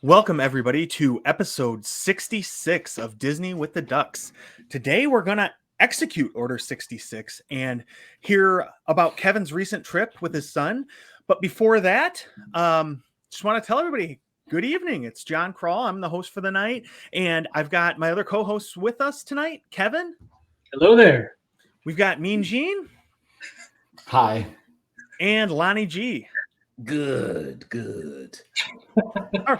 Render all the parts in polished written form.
Welcome, everybody, to episode 66 of Disney with the Ducks. Today, we're going to execute Order 66 and hear about Kevin's recent trip with his son. But before that, just want to tell everybody, good evening. It's John Crawl. I'm the host for the night, and I've got my other co-hosts with us tonight. Kevin. Hello there. We've got Mean Gene. Hi. And Lonnie G. Good. All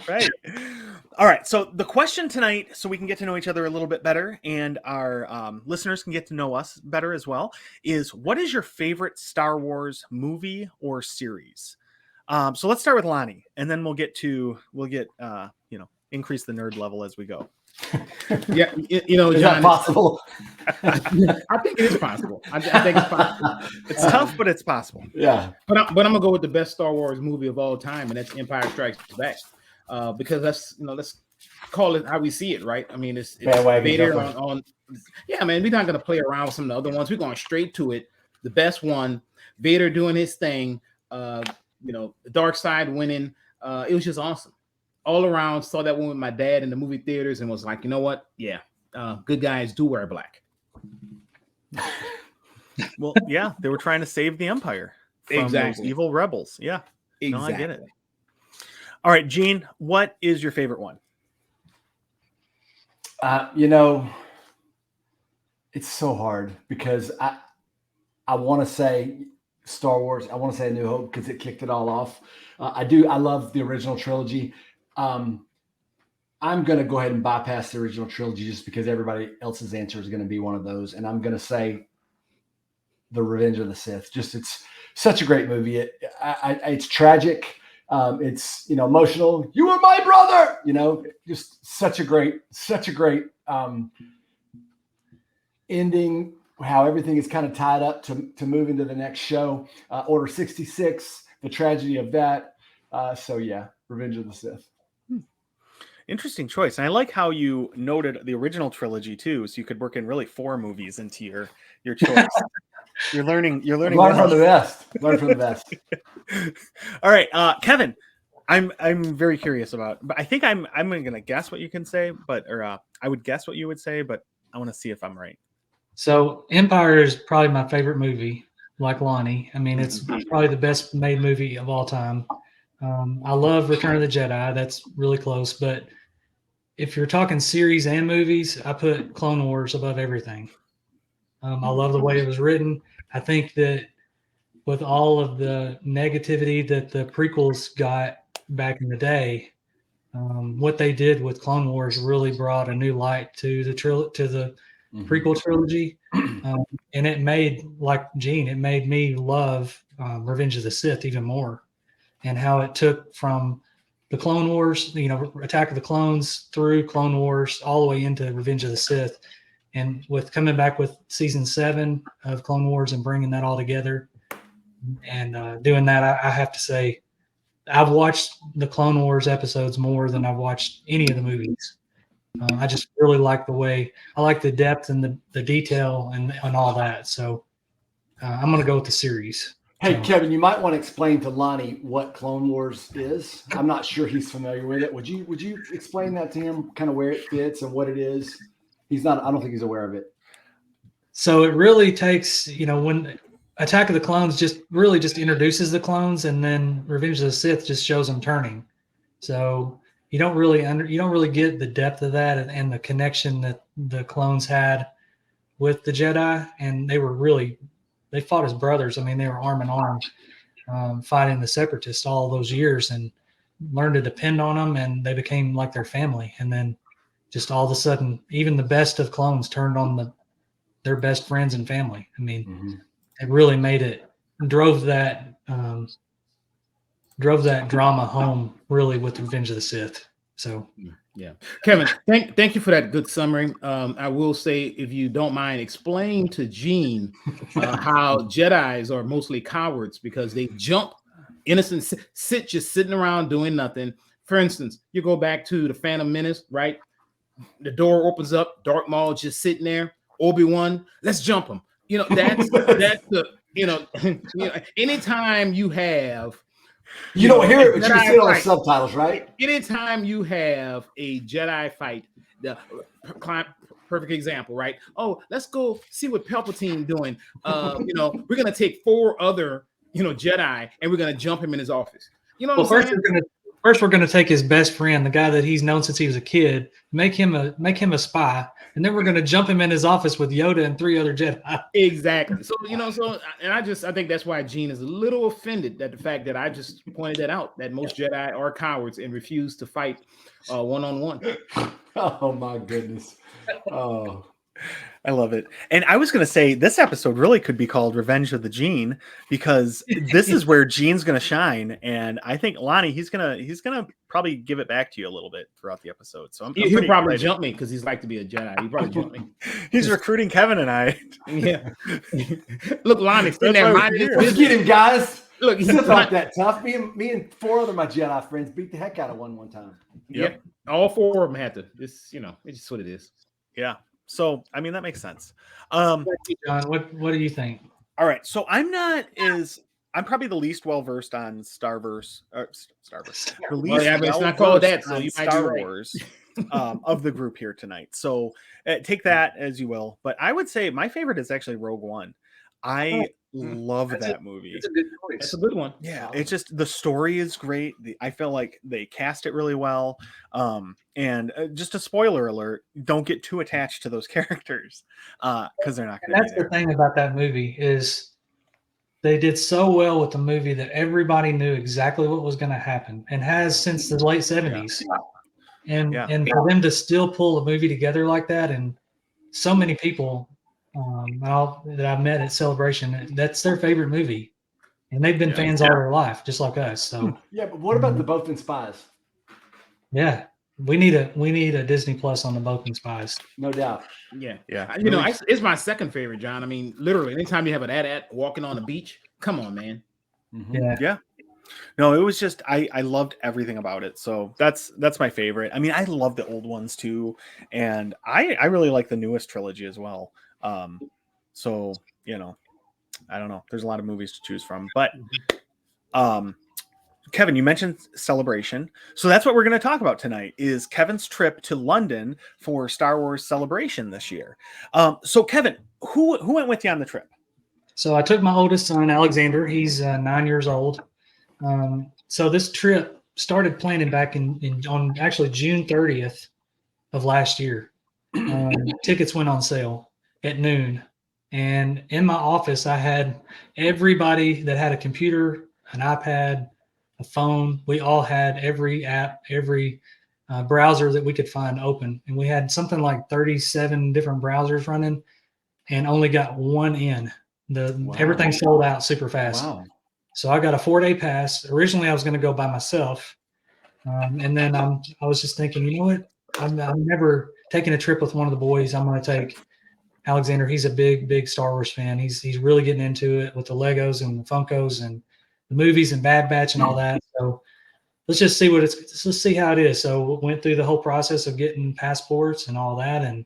right. So the question tonight, so we can get to know each other a little bit better and our listeners can get to know us better as well, is what is your favorite Star Wars movie or series? So let's start with Lonnie, and then we'll get increase the nerd level as we go. Yeah, Is John, that possible? I think it is possible. I think it's possible. It's tough, but it's possible. Yeah. But I'm gonna go with the best Star Wars movie of all time, and that's Empire Strikes Back. Because let's call it how we see it, right? I mean, it's Vader on. Yeah, man, we're not gonna play around with some of the other ones. We're going straight to it. The best one, Vader doing his thing. The dark side winning. It was just awesome. All around, saw that one with my dad in the movie theaters and was like, you know what? Yeah, good guys do wear black. Well, yeah, they were trying to save the Empire from Exactly. those evil rebels. Yeah, Exactly. no, I get it. All right, Gene, what is your favorite one? It's so hard because I want to say Star Wars. I want to say A New Hope because it kicked it all off. I love the original trilogy. I'm going to go ahead and bypass the original trilogy just because everybody else's answer is going to be one of those. And I'm going to say The Revenge of the Sith. Just, it's such a great movie. It's tragic. It's, emotional. You were my brother, just such a great ending, how everything is kind of tied up to move into the next show. Order 66, the tragedy of that. Revenge of the Sith. Interesting choice. And I like how you noted the original trilogy too, so you could work in really 4 movies into your choice. You're learning. Learn from the best. Learn from the best. All right, Kevin. I'm very curious about, but I think I'm gonna guess what you can say, I would guess what you would say, but I want to see if I'm right. So Empire is probably my favorite movie, like Lonnie. I mean, it's probably the best made movie of all time. I love Return of the Jedi. That's really close. But if you're talking series and movies, I put Clone Wars above everything. I love the way it was written. I think that with all of the negativity that the prequels got back in the day, what they did with Clone Wars really brought a new light to the prequel trilogy. And it made, like Gene, it made me love Revenge of the Sith even more. And how it took from the Clone Wars, Attack of the Clones through Clone Wars, all the way into Revenge of the Sith. And with coming back with season 7 of Clone Wars and bringing that all together and doing that, I have to say, I've watched the Clone Wars episodes more than I've watched any of the movies. I just really like I like the depth and the detail and all that. So I'm going to go with the series. Hey, Kevin, you might want to explain to Lonnie what Clone Wars is. I'm not sure he's familiar with it. Would you explain that to him, kind of where it fits and what it is? I don't think he's aware of it. So it really takes, when Attack of the Clones just introduces the clones, and then Revenge of the Sith just shows them turning. So you don't really get the depth of that and the connection that the clones had with the Jedi, and they fought as brothers. I mean, they were arm in arm fighting the Separatists all those years and learned to depend on them, and they became like their family. And then just all of a sudden, even the best of clones turned on their best friends and family. I mean, It really drove that drama home really with Revenge of the Sith. So yeah, Kevin, thank you for that good summary. I will say, if you don't mind, explain to Gene how Jedis are mostly cowards because they jump innocent, just sitting around doing nothing. For instance, you go back to the Phantom Menace, right? The door opens up, Darth Maul just sitting there. Obi-Wan, let's jump him. That's the anytime you have You don't hear it, but you Jedi can see it on the fight. subtitles, right? Anytime you have a Jedi fight, the perfect example, right? Oh, let's go see what Palpatine doing. We're gonna take 4 other, Jedi, and we're gonna jump him in his office. You know what I'm saying? First, we're gonna take his best friend, the guy that he's known since he was a kid, make him a spy, and then we're gonna jump him in his office with Yoda and 3 other Jedi. Exactly. So I think that's why Gene is a little offended at the fact that I just pointed that out, that most Jedi are cowards and refuse to fight one-on-one. Oh my goodness. Oh. I love it. And I was going to say this episode really could be called Revenge of the Gene, because this is where Gene's going to shine. And I think Lonnie, he's going to probably give it back to you a little bit throughout the episode. So he'll probably jump me because he's like to be a Jedi. He probably jump me. He's recruiting Kevin and I. Yeah. Look, Lonnie, sitting there minding his Let's get him, guys. Look, he's not that tough. Me and 4 other my Jedi friends beat the heck out of one time. Yep. All 4 of them had to. It's it's just what it is. Yeah. So, I mean, that makes sense. John, what do you think? All right. So I'm probably the least well-versed on Starverse. The least but it's not called that, so you might Star be right. Wars of the group here tonight. So take that as you will. But I would say my favorite is actually Rogue One. I love that movie. It's a good choice. That's a good one. Yeah, it's just the story is great. I feel like they cast it really well. And just a spoiler alert: don't get too attached to those characters because they're not going to. That's the thing about that movie is they did so well with the movie that everybody knew exactly what was going to happen, and has since the late 70s. And for them to still pull a movie together like that, and so many people that I've met at Celebration, that's their favorite movie, and they've been fans all their life, just like us. So yeah, but what about the Bothan Spies? Yeah, we need a Disney Plus on the Bothan Spies, no doubt. Yeah. It's my second favorite, John. I mean, literally, anytime you have an ad walking on the beach, come on, man. Mm-hmm. Yeah. No, it was just I loved everything about it. So that's my favorite. I mean, I love the old ones too, and I really like the newest trilogy as well. So I don't know. There's a lot of movies to choose from, but Kevin, you mentioned Celebration, so that's what we're going to talk about tonight. Is Kevin's trip to London for Star Wars Celebration this year? So Kevin, who went with you on the trip? So I took my oldest son, Alexander. He's 9 years old. So this trip started planning back on actually June 30th of last year. Tickets went on sale at noon. And in my office, I had everybody that had a computer, an iPad, a phone. We all had every app, every browser that we could find open. And we had something like 37 different browsers running and only got one in. Everything sold out super fast. Wow. So I got a 4-day pass. Originally, I was going to go by myself. And then I was just thinking, you know what? I'm never taking a trip with one of the boys. I'm going to take Alexander. He's a big Star Wars fan. He's really getting into it with the Legos and the Funkos and the movies and Bad Batch and all that. So let's just see let's see how it is. So we went through the whole process of getting passports and all that, and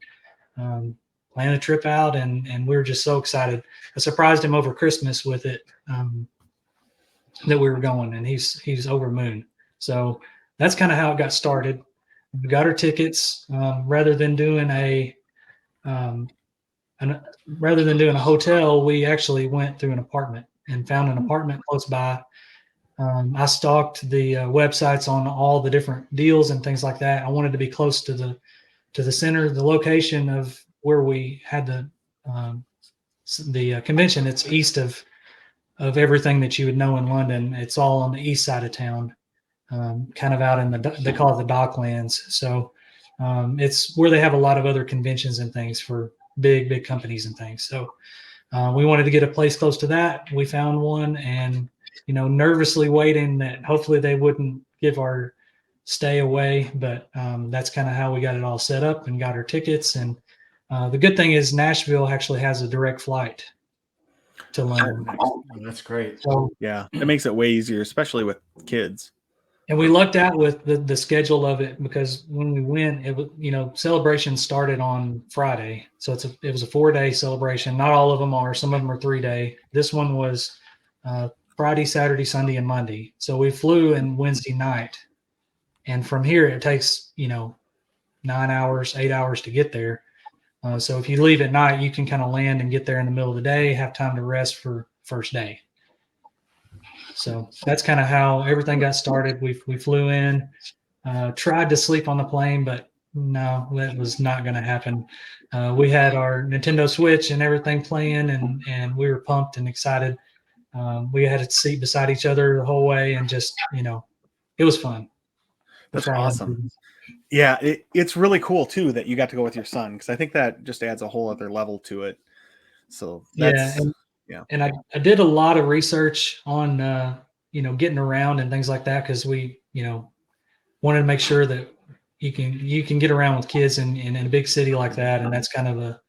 planned a trip out, and we were just so excited. I surprised him over Christmas with it, that we were going, and he's over moon. So that's kind of how it got started. We got our tickets. Rather than doing a hotel, we actually went through an apartment and found an apartment close by. I stalked the websites on all the different deals and things like that. I wanted to be close to the center, the location of where we had the convention. It's east of everything that you would know in London. It's all on the east side of town, kind of out in they call it the Docklands. So it's where they have a lot of other conventions and things for big companies and things. So we wanted to get a place close to that. We found one, and nervously waiting that hopefully they wouldn't give our stay away. But that's kind of how we got it all set up and got our tickets. And the good thing is Nashville actually has a direct flight to London. Oh, that's great. So, Yeah, it makes it way easier, especially with kids. and we lucked out with the schedule of it, because when we went, it was, celebration started on Friday. So it was a 4-day celebration. Not all of them are. Some of them are 3-day. This one was Friday, Saturday, Sunday, and Monday. So we flew in Wednesday night. And from here, it takes, 9 hours, 8 hours to get there. So if you leave at night, you can kind of land and get there in the middle of the day, have time to rest for first day. So that's kind of how everything got started. We flew in, tried to sleep on the plane, but no, that was not going to happen. We had our Nintendo Switch and everything playing, and we were pumped and excited. We had a seat beside each other the whole way, and just, it was fun. That's awesome. Yeah, it's really cool too that you got to go with your son, because I think that just adds a whole other level to it. So that's, and I did a lot of research on getting around and things like that, because we wanted to make sure that you can get around with kids in a big city like that, and that's kind of a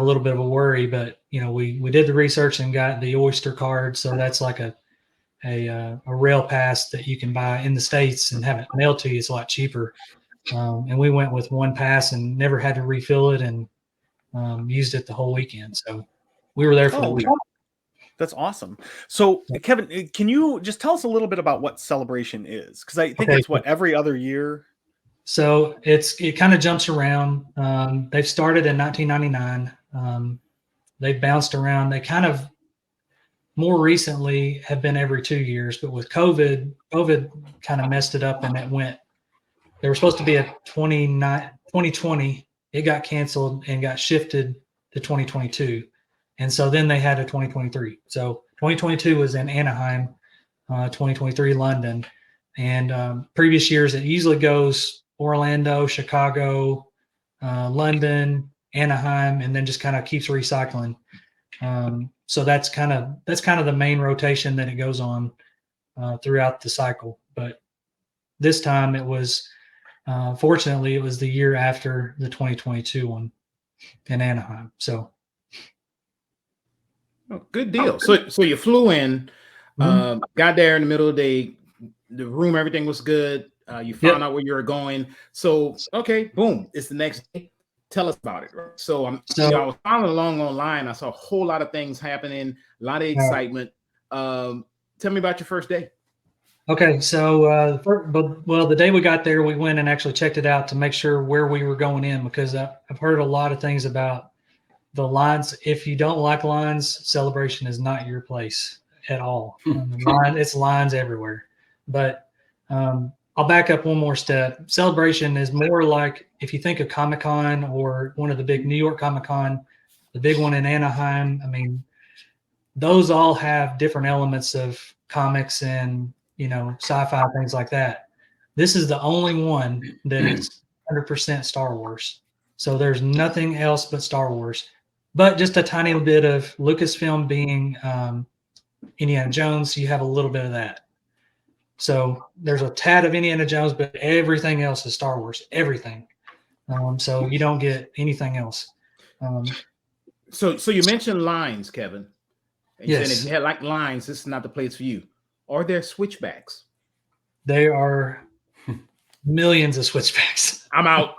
little bit of a worry. But we did the research and got the Oyster card, so that's like a rail pass that you can buy in the States and have it mailed to you. It's a lot cheaper. And we went with one pass and never had to refill it, and used it the whole weekend. So we were there for the week. That's awesome. So Kevin, can you just tell us a little bit about what Celebration is? Because I think it's every other year. So it kind of jumps around. They've started in 1999. They've bounced around. They kind of more recently have been every 2 years, but with COVID kind of messed it up, and it went. They were supposed to be a 2020. It got canceled and got shifted to 2022. And so then they had a 2023. So 2022 was in Anaheim, 2023 London. And previous years, it usually goes Orlando, Chicago, London, Anaheim, and then just kind of keeps recycling. So that's kind of the main rotation that it goes on throughout the cycle. But this time it was, fortunately, it was the year after the 2022 one in Anaheim. So. Oh, good deal. So you flew in, got there in the middle of the day, the room, everything was good. You found out where you were going. So, okay, boom, it's the next day. Tell us about it. Right? So I was following along online. I saw a whole lot of things happening, a lot of excitement. Tell me about your first day. Okay, so the day we got there, we went and actually checked it out to make sure where we were going in, because I've heard a lot of things about the lines. If you don't like lines, Celebration is not your place at all. It's lines everywhere. But I'll back up one more step. Celebration is more like, if you think of Comic-Con or one of the big New York Comic-Con, the big one in Anaheim, I mean, those all have different elements of comics and, sci-fi, things like that. This is the only one that is 100% Star Wars. So there's nothing else but Star Wars. But just a tiny bit of Lucasfilm being Indiana Jones, you have a little bit of that. So there's a tad of Indiana Jones, but everything else is Star Wars, everything. So you don't get anything else. So you mentioned lines, Kevin. And yes. If you had like lines, this is not the place for you. Are there switchbacks? There are millions of switchbacks. I'm out.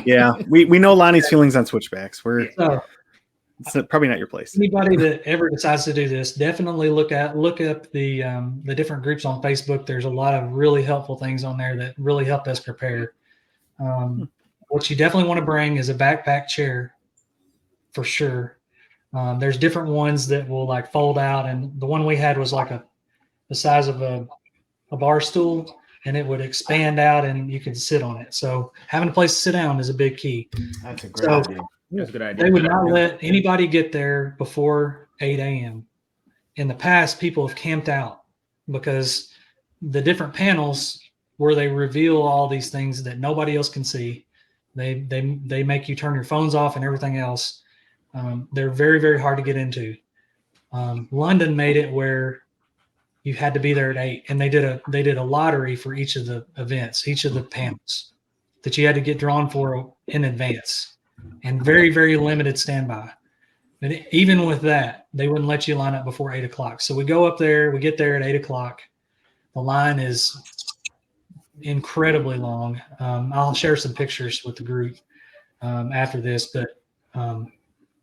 Yeah, we know Lonnie's feelings on switchbacks. It's probably not your place. Anybody that ever decides to do this, definitely look up the different groups on Facebook. There's a lot of really helpful things on there that really helped us prepare. What you definitely want to bring is a backpack chair, for sure. There's different ones that will like fold out, and the one we had was like the size of a bar stool, and it would expand out and you could sit on it. So having a place to sit down is a big key. That's a great idea. That's a good idea. They would not let anybody get there before 8 a.m. In the past, people have camped out because the different panels where they reveal all these things that nobody else can see, they make you turn your phones off and everything else. They're very, very hard to get into. London made it where you had to be there at 8, and they did a lottery for each of the events, each of the panels that you had to get drawn for in advance, and very, very limited standby. But even with that, they wouldn't let you line up before 8 o'clock. So we go up there, we get there at 8 o'clock. The line is incredibly long. I'll share some pictures with the group after this, but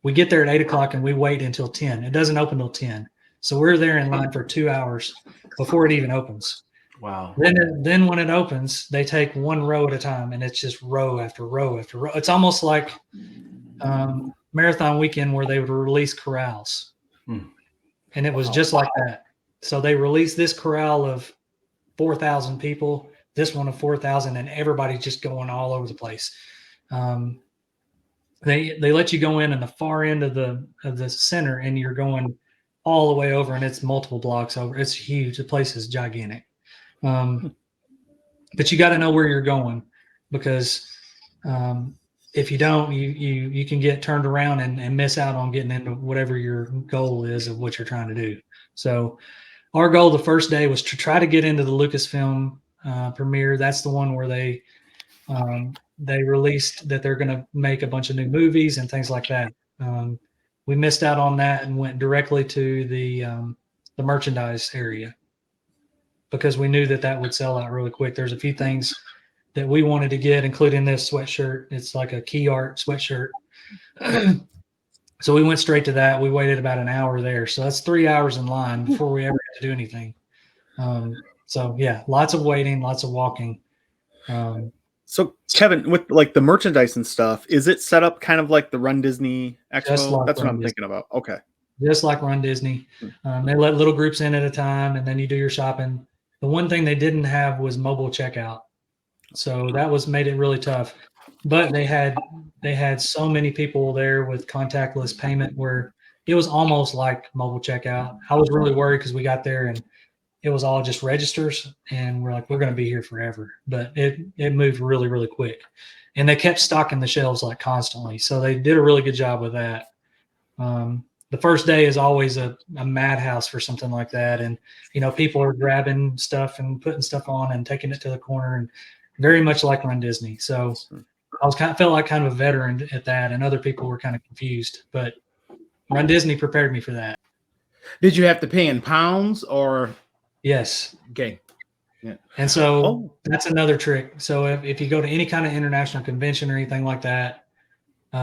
we get there at 8 o'clock and we wait until 10. It doesn't open till 10. So we're there in line for 2 hours before it even opens. Wow. Then when it opens, they take one row at a time, and it's just row after row after row. It's almost like marathon weekend where they would release corrals. And it was just like that. So they released this corral of 4,000 people, this one of 4,000, and everybody's just going all over the place. They let you go in the far end of the center, and you're going all the way over, and it's multiple blocks over. It's huge. The place is gigantic. But you got to know where you're going, because if you don't, you can get turned around and miss out on getting into whatever your goal is of what you're trying to do. So our goal the first day was to try to get into the Lucasfilm premiere. That's the one where they released that they're going to make a bunch of new movies and things like that. We missed out on that and went directly to the merchandise area, because we knew that would sell out really quick. There's a few things that we wanted to get, including this sweatshirt. It's like a key art sweatshirt. So we went straight to that. We waited about an hour there. So that's 3 hours in line before we ever had to do anything. So yeah, lots of waiting, lots of walking. So Kevin, with like the merchandise and stuff, is it set up kind of like the Run Disney Expo? Like That's what I'm thinking about. Okay. Just like Run Disney. They let little groups in at a time, and then you do your shopping. The one thing they didn't have was mobile checkout. So that made it really tough. But they had so many people there with contactless payment where it was almost like mobile checkout. I was really worried because we got there and it was all just registers, and we're like, we're going to be here forever. But it moved really, really quick. And they kept stocking the shelves like constantly. So they did a really good job with that. The first day is always a madhouse for something like that. And, people are grabbing stuff and putting stuff on and taking it to the corner, and very much like Run Disney. So I felt like kind of a veteran at that, and other people were kind of confused, but Run Disney prepared me for that. Did you have to pay in pounds or? Yes. Okay. Yeah. And so that's another trick. So if you go to any kind of international convention or anything like that,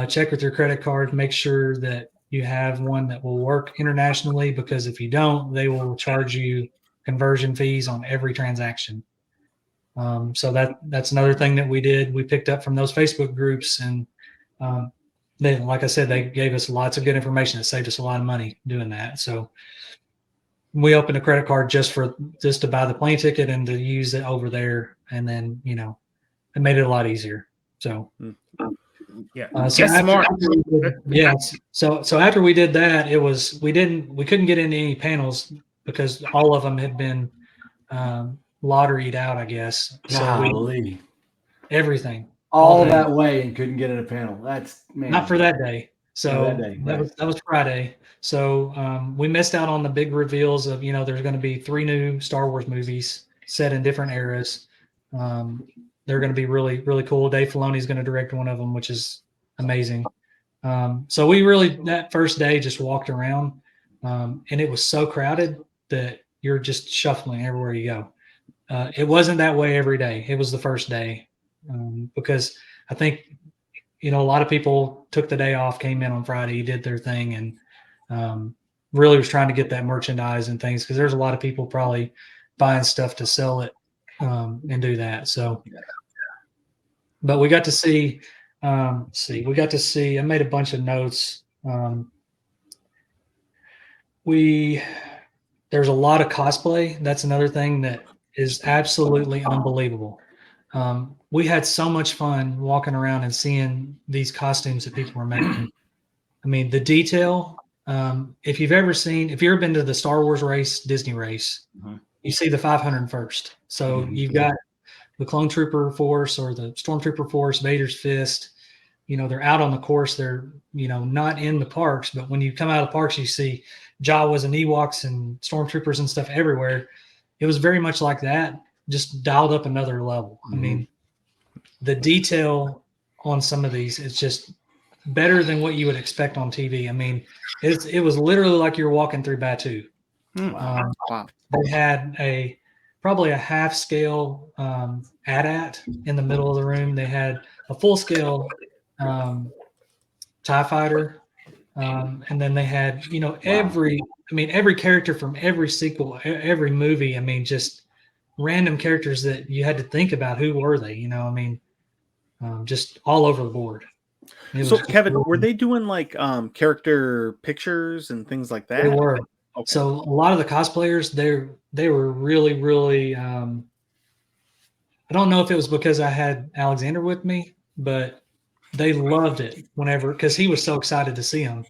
check with your credit card, make sure that you have one that will work internationally, because if you don't, they will charge you conversion fees on every transaction. So that's another thing that we did. We picked up from those Facebook groups, and then, like I said, they gave us lots of good information that saved us a lot of money doing that. So we opened a credit card just to buy the plane ticket and to use it over there. And then, it made it a lot easier. So, yeah. So after we did that, we couldn't get into any panels because all of them had been, lotteried out, I guess. So everything all that way and couldn't get in a panel. That's not for that day. So that was Friday. So we missed out on the big reveals of, there's going to be 3 new Star Wars movies set in different eras. They're going to be really, really cool. Dave Filoni is going to direct one of them, which is amazing. So we really, that first day, just walked around, and it was so crowded that you're just shuffling everywhere you go. It wasn't that way every day. It was the first day, because I think, a lot of people took the day off, came in on Friday, did their thing, and really was trying to get that merchandise and things, because there's a lot of people probably buying stuff to sell it and do that. So, but we got to see, I made a bunch of notes. There's a lot of cosplay. That's another thing that is absolutely unbelievable. We had so much fun walking around and seeing these costumes that people were making. I mean, the detail, if you've ever been to the Star Wars race, Disney race, you see the 501st. So you've got the Clone Trooper Force or the Stormtrooper Force, Vader's Fist. They're out on the course. They're, not in the parks, but when you come out of the parks, you see Jawas and Ewoks and Stormtroopers and stuff everywhere. It was very much like that, just dialed up another level. I mean, the detail on some of these is just better than what you would expect on TV. I mean, it was literally like you're walking through Batuu. Wow. They had probably a half scale AT-AT in the middle of the room. They had a full scale TIE fighter. And then they had, every I mean, every character from every sequel, every movie. I mean, just random characters that you had to think about who were they. You know, I mean, just all over the board. So, Kevin, were they doing like character pictures and things like that? They were. Okay. So a lot of the cosplayers, they were really, really. I don't know if it was because I had Alexander with me, but they loved it whenever, because he was so excited to see him,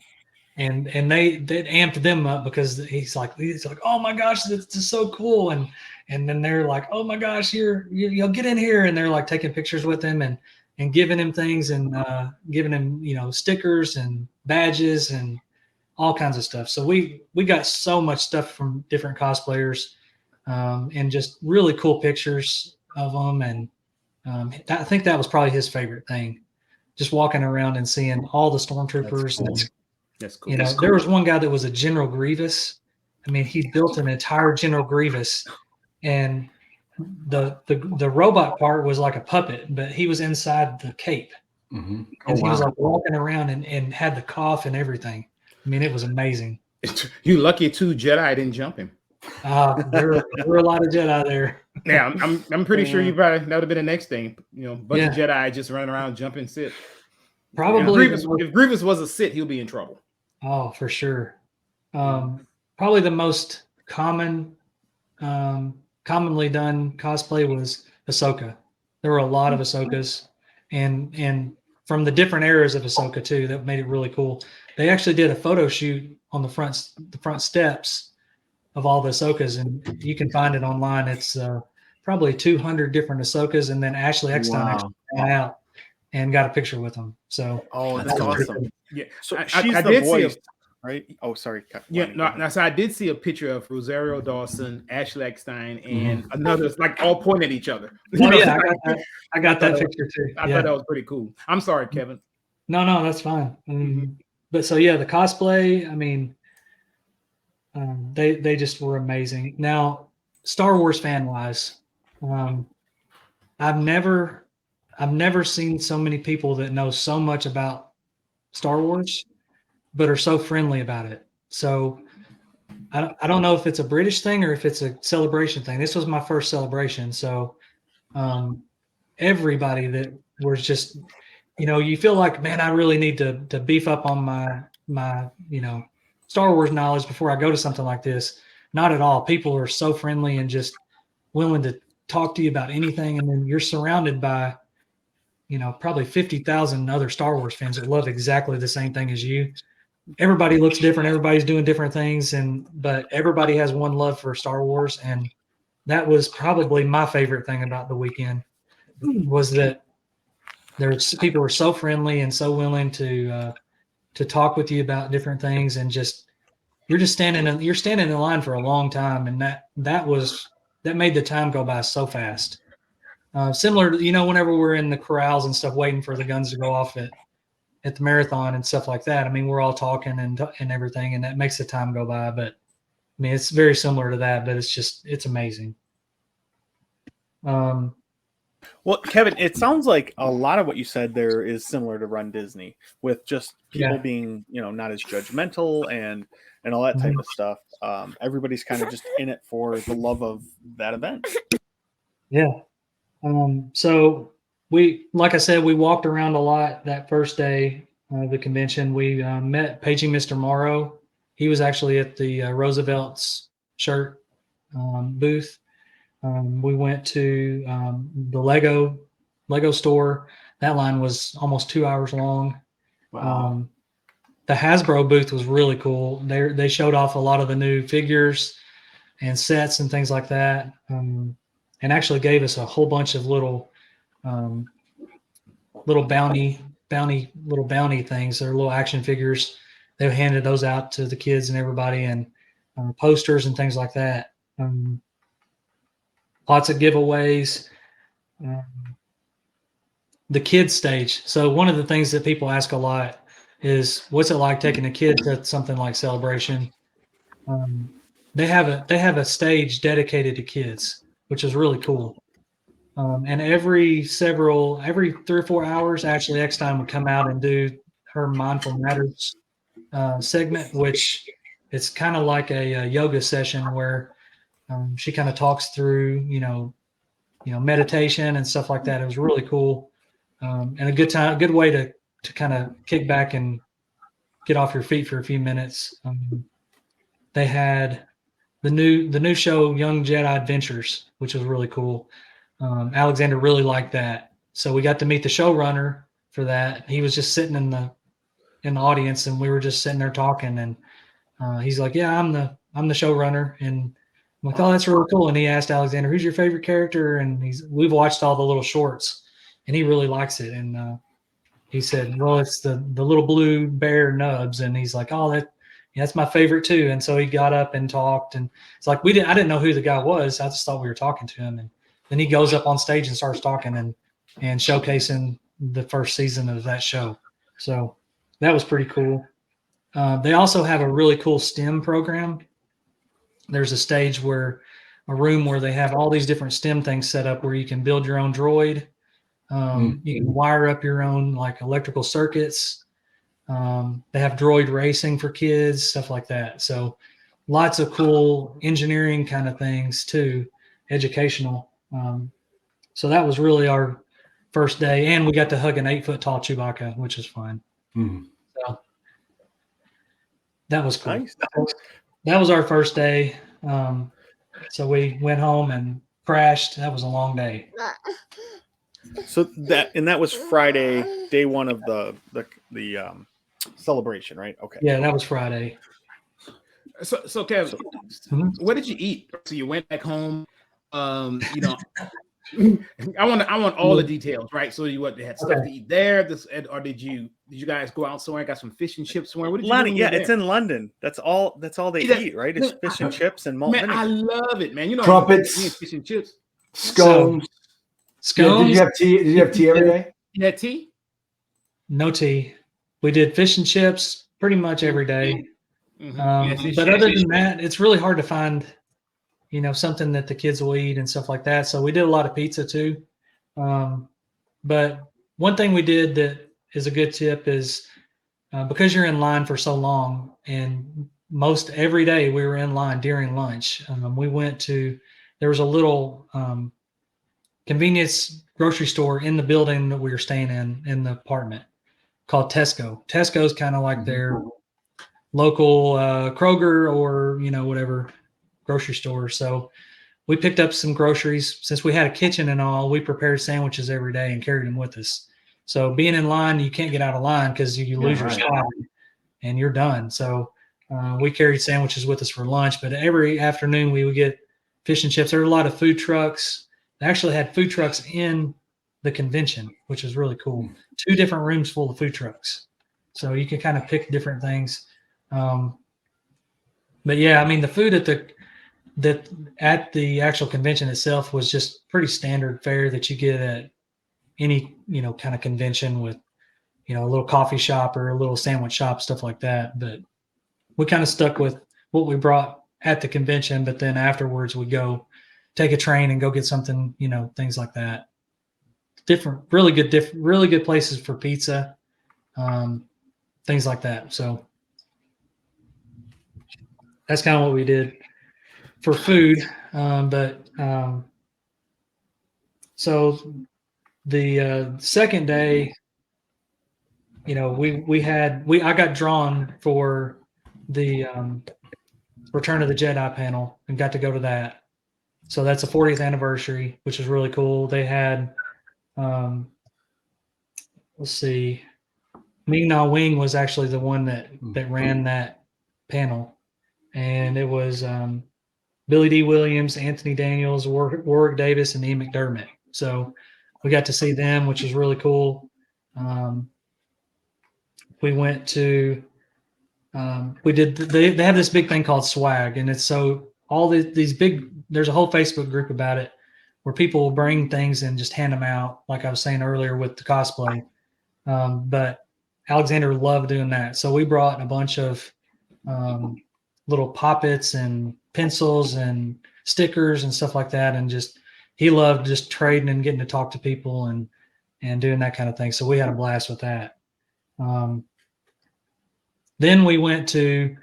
and they amped them up because he's like, oh my gosh, this is so cool, and then they're like, oh my gosh, you'll get in here, and they're like taking pictures with him and giving him things and giving him stickers and badges and all kinds of stuff. So we got so much stuff from different cosplayers, and just really cool pictures of them, and I think that was probably his favorite thing, just walking around and seeing all the stormtroopers. That's cool. There was one guy that was a General Grievous. I mean, he built an entire General Grievous, and the robot part was like a puppet, but he was inside the cape. Mm-hmm. And he was like walking around and had the cough and everything. I mean, it was amazing. You lucky 2 Jedi didn't jump him. There were a lot of Jedi there. Yeah, I'm pretty sure you probably that would have been the next thing. Bunch of Jedi just running around jumping Sith. Probably if Grievous was a Sith, he'll be in trouble. Oh, for sure. Probably the most commonly done cosplay was Ahsoka. There were a lot of Ahsokas, and from the different eras of Ahsoka too, that made it really cool. They actually did a photo shoot on the front steps of all the Ahsokas, and you can find it online. It's probably 200 different Ahsokas, and then Ashley Eckstein actually ran out and got a picture with them. So, that's awesome. Cool. Yeah, so she's the voice, right? Oh, sorry. So I did see a picture of Rosario Dawson, Ashley Eckstein, and another, like all pointing at each other. I got that picture too. I thought that was pretty cool. I'm sorry, Kevin. No, that's fine. But so the cosplay, I mean, they just were amazing. Now, Star Wars fan wise, I've never seen so many people that know so much about Star Wars, but are so friendly about it. So I don't know if it's a British thing or if it's a celebration thing. This was my first celebration. So everybody that was just, you feel like, man, I really need to beef up on my Star Wars knowledge before I go to something like this. Not at all. People are so friendly and just willing to talk to you about anything. And then you're surrounded by, probably 50,000 other Star Wars fans that love exactly the same thing as you. Everybody looks different. Everybody's doing different things. But everybody has one love for Star Wars. And that was probably my favorite thing about the weekend, was that people were so friendly and so willing to talk with you about different things, and you're standing in line for a long time, and that made the time go by so fast. Similar to, whenever we're in the corrals and stuff waiting for the guns to go off at the marathon and stuff like that. I mean, we're all talking and everything, and that makes the time go by. But I mean, it's very similar to that, but it's amazing. Well, Kevin, it sounds like a lot of what you said there is similar to Run Disney, with just people being, not as judgmental and all that type of stuff. Everybody's kind of just in it for the love of that event. Yeah. So like I said, we walked around a lot that first day of the convention. We met Paging Mr. Morrow. He was actually at the Roosevelt's shirt booth. We went to the Lego store. That line was almost 2 hours long. Wow. The Hasbro booth was really cool. They showed off a lot of the new figures and sets and things like that, and actually gave us a whole bunch of little bounty things. They're little action figures. They handed those out to the kids and everybody, and posters and things like that. Lots of giveaways. The kids stage. So one of the things that people ask a lot is, what's it like taking a kid to something like Celebration? They have a stage dedicated to kids, which is really cool. And every 3 or 4 hours, Ashley Eckstein would come out and do her Mindful Matters segment, which it's kind of like a yoga session where she kind of talks through, meditation and stuff like that. It was really cool, and a good way to kind of kick back and get off your feet for a few minutes. They had the new show Young Jedi Adventures, which was really cool. Alexander really liked that, so we got to meet the showrunner for that. He was just sitting in the audience, and we were just sitting there talking. And he's like, "Yeah, I'm the showrunner." And I'm like, "Oh, that's really cool." And he asked Alexander, "Who's your favorite character?" And we've watched all the little shorts, and he really likes it. And he said, "Well, it's the little blue bear Nubs." And he's like, "Oh, that's my favorite too." And so he got up and talked, and it's like I didn't know who the guy was. I just thought we were talking to him. And then he goes up on stage and starts talking and showcasing the first season of that show. So that was pretty cool. They also have a really cool STEM program. There's a room where they have all these different STEM things set up where you can build your own droid. You can wire up your own like electrical circuits. They have droid racing for kids, stuff like that. So lots of cool engineering kind of things too, educational. So that was really our first day, and we got to hug an 8-foot tall Chewbacca, which is fun. So that was cool. Nice. That was our first day. So we went home and crashed. That was a long day. So that was Friday, day one of the celebration, right? Okay. Yeah, that was Friday. So Kevin, what did you eat? So you went back home. I want all the details, right? So you had stuff to eat there, or did you guys go out somewhere? Got some fish and chips somewhere? What did you Lonnie, do yeah, it's in London. That's all they eat, right? It's fish and chips and malt vinegar. I love it, man. You know, Crumpets, fish and chips, scones. Scones. Yeah, did you have tea every day? You had tea? No tea. We did fish and chips pretty much every day. But other than that, it's really hard to find, something that the kids will eat and stuff like that. So we did a lot of pizza too. But one thing we did that is a good tip is because you're in line for so long, and most every day we were in line during lunch. There was a little convenience grocery store in the building that we were staying in the apartment called Tesco. Tesco's kind of like their local Kroger or, whatever grocery store. So we picked up some groceries. Since we had a kitchen and all, we prepared sandwiches every day and carried them with us. So being in line, you can't get out of line because you lose your spot and you're done. So we carried sandwiches with us for lunch, but every afternoon we would get fish and chips. There were a lot of food trucks. They actually had food trucks in the convention, which is really cool. 2 different rooms full of food trucks. So you can kind of pick different things. But yeah, I mean, the food at the actual convention itself was just pretty standard fare that you get at any, kind of convention with, a little coffee shop or a little sandwich shop, stuff like that. But we kind of stuck with what we brought at the convention, but then afterwards we go take a train and go get something, things like that. Really good places for pizza, things like that. So that's kind of what we did for food. So the second day, I got drawn for the Return of the Jedi panel and got to go to that. So that's the 40th anniversary, which is really cool. They had, let's see, Ming-Na Wing was actually the one that ran that panel. And it was Billy D. Williams, Anthony Daniels, Warwick Davis, and Ian McDermott. So we got to see them, which was really cool. We went to, they have this big thing called swag, and it's so all these big, there's a whole Facebook group about it where people will bring things and just hand them out, like I was saying earlier with the cosplay. But Alexander loved doing that. So we brought a bunch of little poppets and pencils and stickers and stuff like that. And he loved just trading and getting to talk to people and doing that kind of thing. So we had a blast with that. Then we went to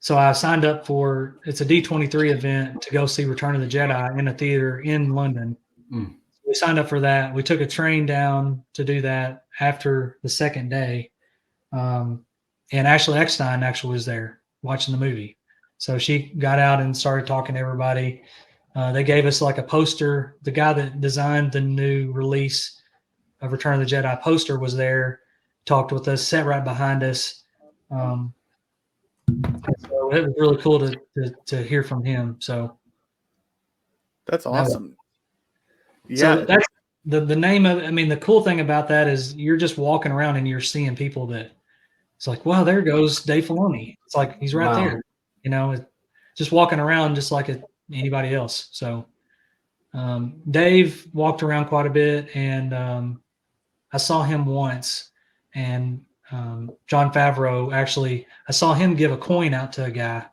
so I signed up for, it's a D23 event to go see Return of the Jedi in a theater in London. We signed up for that. We took a train down to do that after the second day. And Ashley Eckstein actually was there watching the movie. So she got out and started talking to everybody. They gave us like a poster. The guy that designed the new release of Return of the Jedi poster was there, talked with us, sat right behind us. So it was really cool to hear from him. So that's awesome. Yeah, so that's the name of it. I mean, the cool thing about that is you're just walking around and you're seeing people that it's like, wow, there goes Dave Filoni. It's like he's right there, just walking around just like anybody else. So Dave walked around quite a bit, and I saw him once, and Jon Favreau actually, I saw him give a coin out to a guy,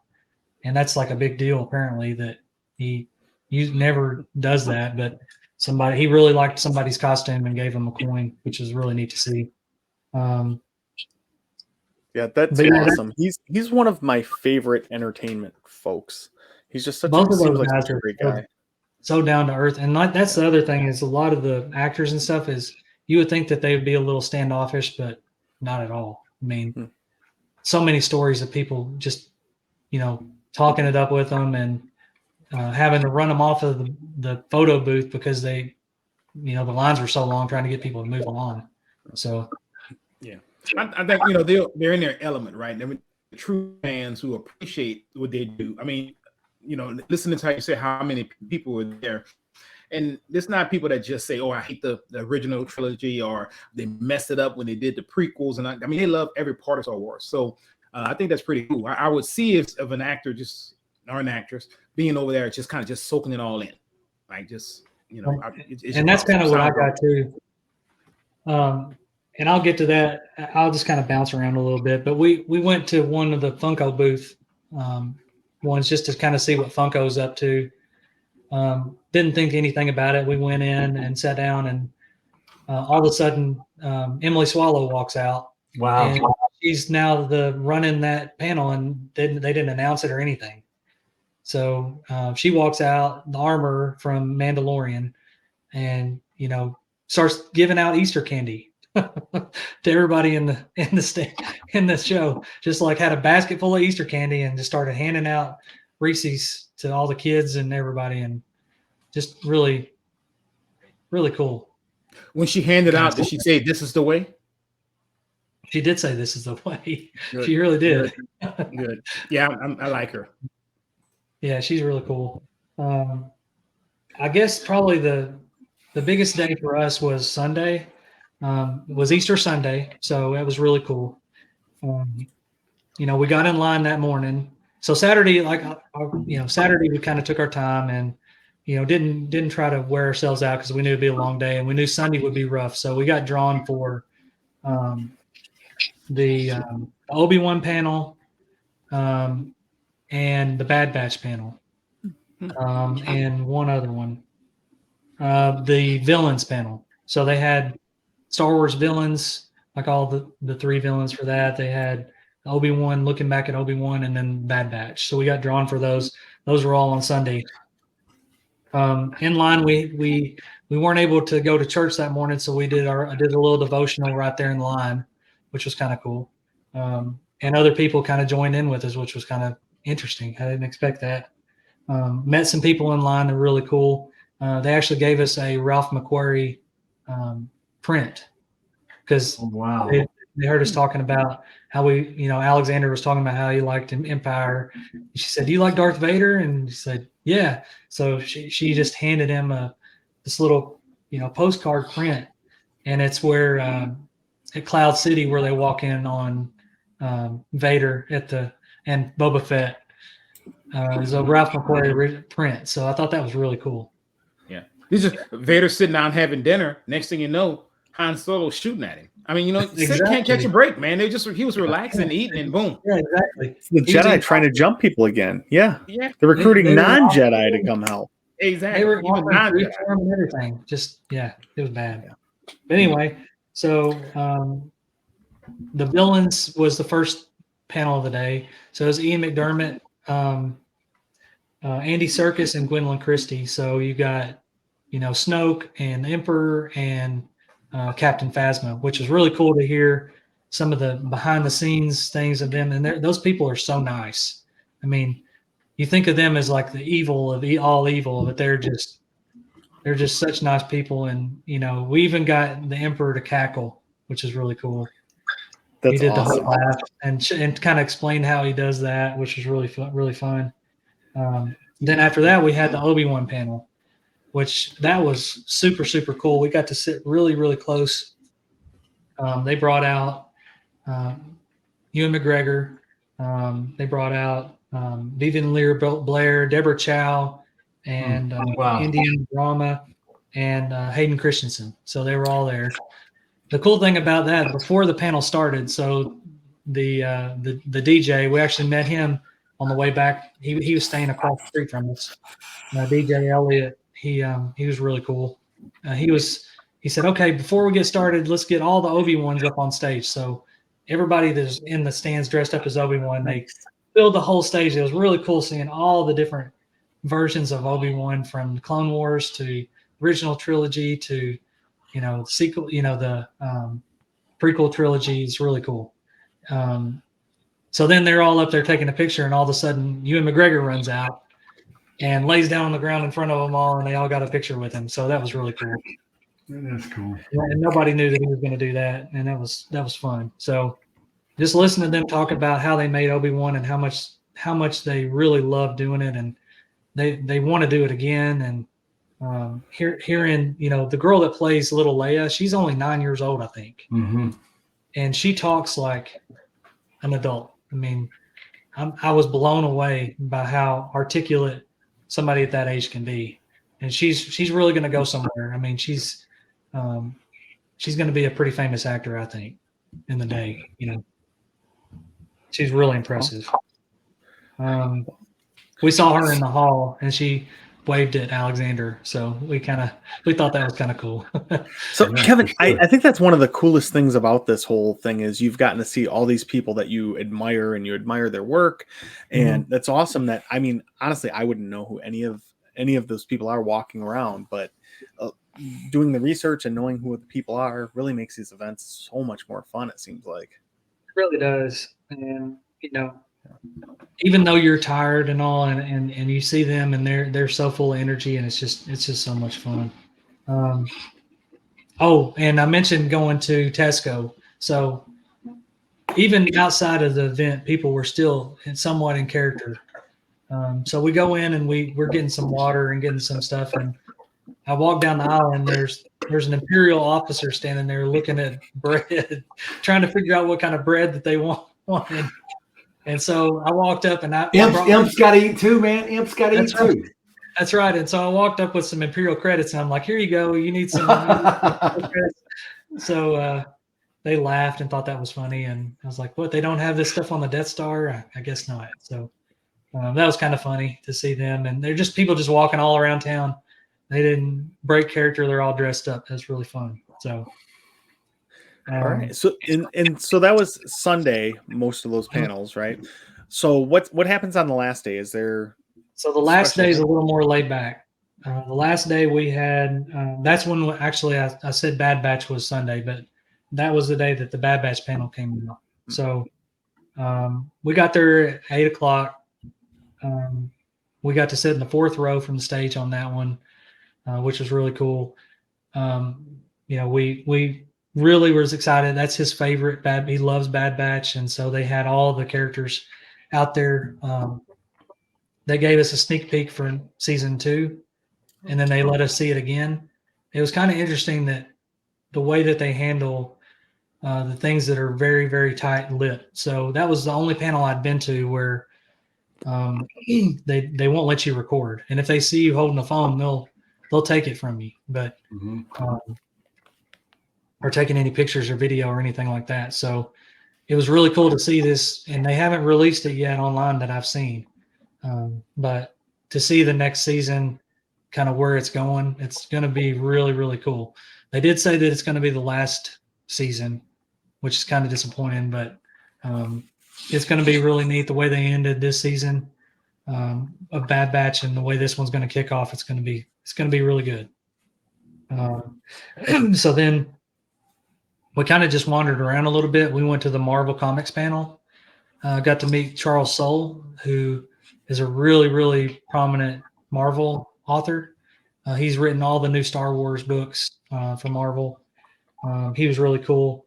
and that's like a big deal apparently that he never does that, but he really liked somebody's costume and gave him a coin, which is really neat to see. Yeah, that's awesome. He's one of my favorite entertainment folks. He's just such a great guy. So down to earth, and that's the other thing is a lot of the actors and stuff is you would think that they would be a little standoffish, but not at all. I mean, so many stories of people just talking it up with them and having to run them off of the photo booth because they, the lines were so long trying to get people to move along. So, yeah, I think they're in their element, right? I mean, true fans who appreciate what they do. I mean, listening to how you say how many people were there, and it's not people that just say, "Oh, I hate the original trilogy," or they messed it up when they did the prequels. And I mean, they love every part of Star Wars. So I think that's pretty cool. I would see if an actor or an actress being over there, just kind of just soaking it all in, like just and that's kind of what I got too. And I'll get to that. I'll just kind of bounce around a little bit, but we went to one of the Funko booth ones just to kind of see what Funko's up to. Didn't think anything about it. We went in and sat down, and all of a sudden, Emily Swallow walks out. Wow! And she's now running that panel, and they didn't announce it or anything. So she walks out, the armor from Mandalorian, and starts giving out Easter candy to everybody in the show. Just like had a basket full of Easter candy and just started handing out Reese's to all the kids and everybody, and just really, really cool. When she handed out, did she say, "This is the way"? She did say, "This is the way." Good. She really did. Good. Yeah, I like her. Yeah, she's really cool. I guess probably the biggest day for us was Sunday. Was Easter Sunday, so it was really cool. We got in line that morning. So Saturday, Saturday we kind of took our time and didn't try to wear ourselves out because we knew it'd be a long day, and we knew Sunday would be rough. So we got drawn for the Obi-Wan panel and the Bad Batch panel, and one other one, the villains panel. So they had Star Wars villains, like all the three villains for that. They had Obi-Wan, looking back at Obi-Wan, and then Bad Batch. So we got drawn for those. Those were all on Sunday. In line, we weren't able to go to church that morning, so I did a little devotional right there in the line, which was kind of cool. And other people kind of joined in with us, which was kind of interesting. I didn't expect that. Met some people in line that were really cool. They actually gave us a Ralph McQuarrie print because they heard us talking about how Alexander was talking about how he liked Empire. She said, "Do you like Darth Vader?" And he said, "Yeah." So she just handed him this little postcard print, and it's where at Cloud City where they walk in on Vader and Boba Fett. Is a Ralph McQuarrie print. So I thought that was really cool. Yeah. This is Vader sitting down having dinner. Next thing you know, Han Solo shooting at him. I mean, exactly. Can't catch a break, man. He was relaxing, eating, and boom. Yeah, exactly. It's the Jedi trying to jump people again. Yeah. They're recruiting non-Jedi to come help. Exactly. They were offering and everything. Just it was bad. Yeah. But anyway, so the villains was the first panel of the day. So it was Ian McDermott, Andy Serkis, and Gwendolyn Christie. So you got, Snoke and the Emperor and Captain Phasma, which is really cool to hear some of the behind the scenes things of them. And those people are so nice. I mean, you think of them as like the evil of all evil, but they're just such nice people. And, we even got the Emperor to cackle, which is really cool. That's he did awesome. the whole laugh and kind of explained how he does that, which was really fun. Then after that, we had the Obi-Wan panel, which that was super, super cool. We got to sit really, really close. They brought out Ewan McGregor. They brought out Vivian Lear-Blair, Deborah Chow, and Indian Rama, and Hayden Christensen. So they were all there. The cool thing about that, before the panel started, so the DJ, we actually met him on the way back. He was staying across the street from us. DJ Elliott, he was really cool. He said, okay, before we get started, let's get all the Obi-Wans up on stage. So everybody that's in the stands dressed up as Obi-Wan, they filled the whole stage. It was really cool seeing all the different versions of Obi-Wan, from Clone Wars to original trilogy to, the sequel, the prequel trilogy. Is really cool. So then they're all up there taking a picture, and all of a sudden Ewan McGregor runs out and lays down on the ground in front of them all, and they all got a picture with him. So that was really cool. That's cool. And nobody knew that he was going to do that, and that was fun. So just listen to them talk about how they made Obi-Wan and how much they really love doing it, and they want to do it again. And hearing, the girl that plays little Leia, she's only 9 years old, I think, and she talks like an adult. I mean, I was blown away by how articulate somebody at that age can be, and she's really going to go somewhere. I mean, she's going to be a pretty famous actor, I think, in the day. She's really impressive. We saw her in the hall, and she waved at Alexander, so we thought that was kind of cool. So Kevin, I think that's one of the coolest things about this whole thing is you've gotten to see all these people that you admire, and you admire their work, and that's awesome. That, I mean, honestly, I wouldn't know who any of those people are walking around, but doing the research and knowing who the people are really makes these events so much more fun, it seems like. It really does. And even though you're tired and all, and you see them, and they're so full of energy, and it's just so much fun. And I mentioned going to Tesco. So even outside of the event, people were still somewhat in character. So we go in, and we're getting some water and getting some stuff, and I walk down the aisle, and there's an Imperial officer standing there looking at bread, trying to figure out what kind of bread that they wanted. And so I walked up, and Imp's got to eat too, man. Imp's got to eat too. That's right. And so I walked up with some Imperial credits, and I'm like, here you go. You need some credits. So they laughed and thought that was funny. And I was like, what? They don't have this stuff on the Death Star? I guess not. So that was kind of funny to see them. And they're just people just walking all around town. They didn't break character. They're all dressed up. That's really fun. So. All right. So so that was Sunday, most of those panels, right? So what happens on the last day? Is there? So the last day is a little more laid back. The last day we had, that's when actually I said Bad Batch was Sunday, but that was the day that the Bad Batch panel came out. So we got there at 8:00. We got to sit in the fourth row from the stage on that one, which was really cool. We really was excited. That's his favorite. He loves Bad Batch, and so they had all the characters out there. They gave us a sneak peek for season 2, and then they let us see it again. It was kind of interesting that the way that they handle the things that are very, very tight lit. So that was the only panel I'd been to where they won't let you record, and if they see you holding a phone, they'll take it from you, but or taking any pictures or video or anything like that. So it was really cool to see this, and they haven't released it yet online that I've seen. But to see the next season, kind of where it's going to be really, really cool. They did say that it's going to be the last season, which is kind of disappointing, but it's going to be really neat the way they ended this season of Bad Batch, and the way this one's going to kick off. It's going to be really good. So then we kind of just wandered around a little bit. We went to the Marvel Comics panel. Got to meet Charles Soule, who is a really, really prominent Marvel author. He's written all the new Star Wars books for Marvel. He was really cool.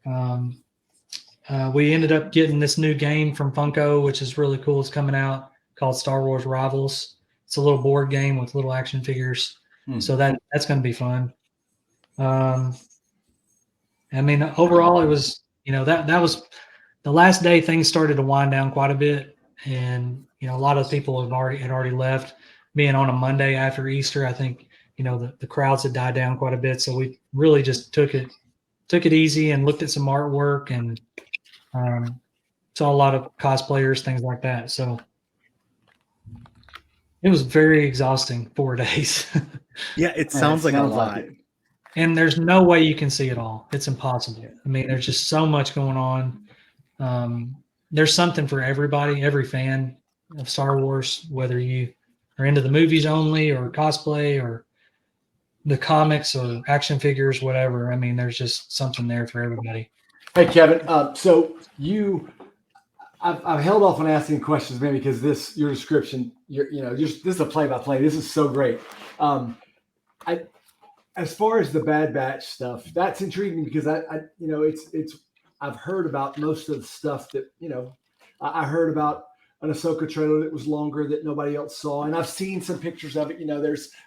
We ended up getting this new game from Funko, which is really cool. It's coming out, called Star Wars Rivals. It's a little board game with little action figures. So that's going to be fun. I mean, overall, it was, that was the last day. Things started to wind down quite a bit, and a lot of people had already left. Being on a Monday after Easter, I think the crowds had died down quite a bit. So we really just took it easy and looked at some artwork and saw a lot of cosplayers, things like that. So it was very exhausting 4 days. Yeah, it sounds like a lot. And there's no way you can see it all. It's impossible. I mean, there's just so much going on. There's something for everybody, every fan of Star Wars, whether you are into the movies only or cosplay or the comics or action figures, whatever. I mean, there's just something there for everybody. Hey, Kevin. So I've held off on asking questions, maybe because your description, this is a play-by-play. This is so great. As far as the Bad Batch stuff, that's intriguing because I've heard about most of the stuff that, I heard about an Ahsoka trailer that was longer that nobody else saw. And I've seen some pictures of it.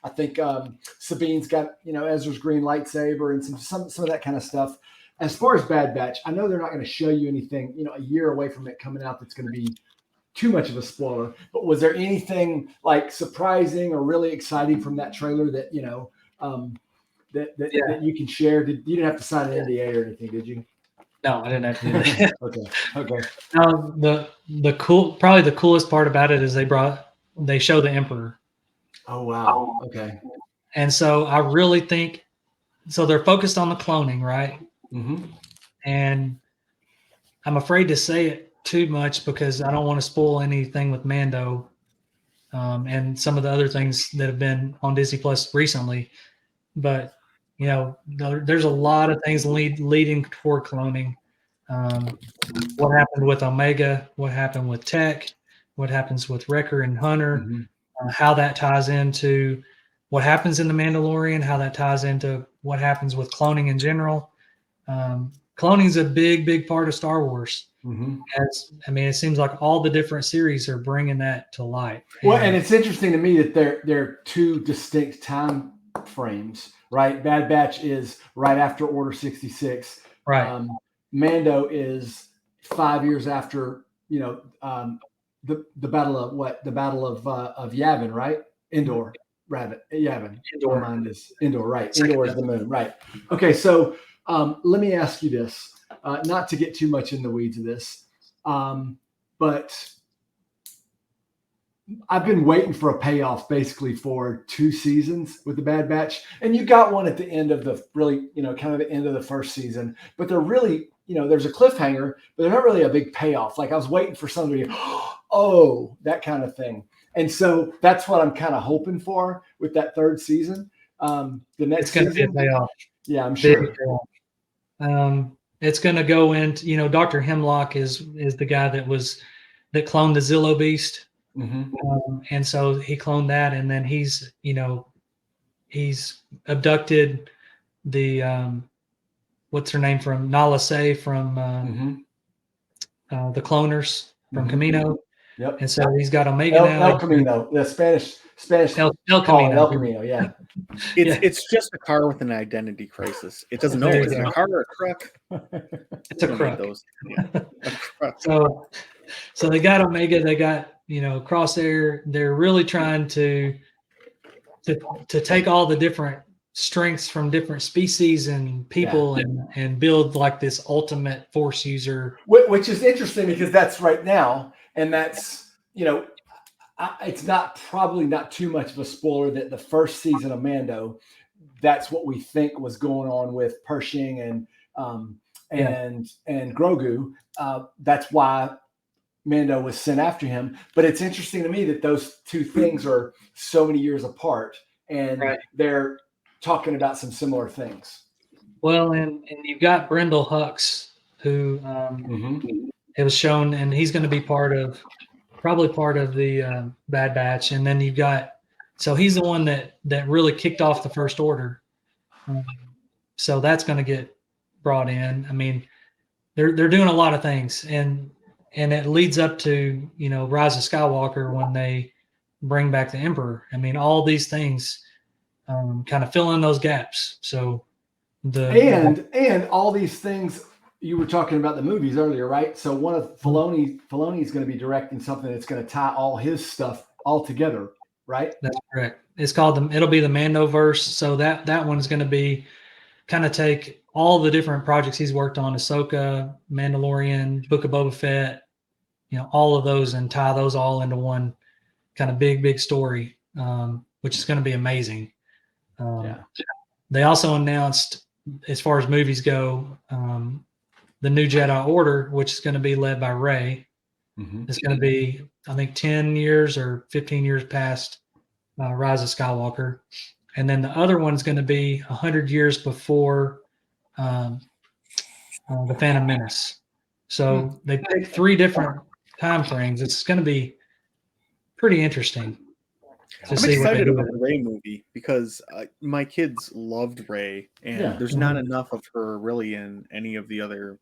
I think Sabine's got, Ezra's green lightsaber and some of that kind of stuff. As far as Bad Batch, I know they're not going to show you anything, a year away from it coming out that's going to be too much of a spoiler. But was there anything like surprising or really exciting from that trailer that, that you can share? You didn't have to sign an NDA or anything, did you? No, I didn't have to do that. Okay. Probably the coolest part about it is they show the Emperor. Oh wow. Okay. And so I really think they're focused on the cloning, right? Mm-hmm. And I'm afraid to say it too much because I don't want to spoil anything with Mando and some of the other things that have been on Disney Plus recently. But there's a lot of things leading toward cloning. What happened with Omega? What happened with Tech? What happens with Wrecker and Hunter? Mm-hmm. How that ties into what happens in The Mandalorian? How that ties into what happens with cloning in general? Cloning is a big, big part of Star Wars. Mm-hmm. It seems like all the different series are bringing that to light. And it's interesting to me that they're two distinct time frames, right? Bad Batch is right after Order 66. Right. Mando is 5 years after, the battle of what? The battle of Yavin, right? Yavin. Endor. Mine is Endor, right? Endor is the moon, right? Okay, so let me ask you this, not to get too much in the weeds of this, but I've been waiting for a payoff basically for 2 seasons with the Bad Batch. And you got one at the end of the kind of the end of the first season, but they're really, there's a cliffhanger, but they're not really a big payoff. Like I was waiting for somebody, that kind of thing. And so that's what I'm kind of hoping for with that 3rd season. The next season, it's going to be a payoff. Yeah, I'm sure. It's going to go into, Dr. Hemlock is the guy that cloned the Zillo Beast. Mm-hmm. And so he cloned that, and then he's abducted the what's her name from Nala Se from the cloners from Camino. Yep. And so he's got Omega now. El Camino, the Spanish El Camino. El Camino, yeah. It's just a car with an identity crisis. It doesn't know if it's a car or a truck. It's a truck. Yeah. A truck. So they got Omega, they got Crosshair. They're really trying to take all the different strengths from different species and people and build like this ultimate Force user. Which is interesting because that's right now, and that's it's probably not too much of a spoiler that the first season of Mando, that's what we think was going on with Pershing and Grogu. That's why Mando was sent after him. But it's interesting to me that those two things are so many years apart, and they're talking about some similar things. Well, and you've got Brendel Hux, who it was shown, and he's going to be probably part of the Bad Batch. And then you've got, so he's the one that really kicked off the First Order. So that's going to get brought in. I mean, they're doing a lot of things, and it leads up to, Rise of Skywalker when they bring back the Emperor. I mean, all these things kind of fill in those gaps. So and all these things, you were talking about the movies earlier, right? So one of Filoni is going to be directing something that's going to tie all his stuff all together, right? That's correct. It's called it'll be the Mandoverse. So that one's going to be kind of take all the different projects he's worked on, Ahsoka, Mandalorian, Book of Boba Fett, all of those, and tie those all into one kind of big story, which is going to be amazing. They also announced, as far as movies go, the New Jedi Order, which is going to be led by Rey. It's going to be, I think, 10 years or 15 years past Rise of Skywalker. And then the other one's going to be 100 years before the Phantom Menace. So they picked 3 different time frames. It's going to be pretty interesting. I'm excited about the Rey movie because my kids loved Rey, and there's not enough of her really in any of the other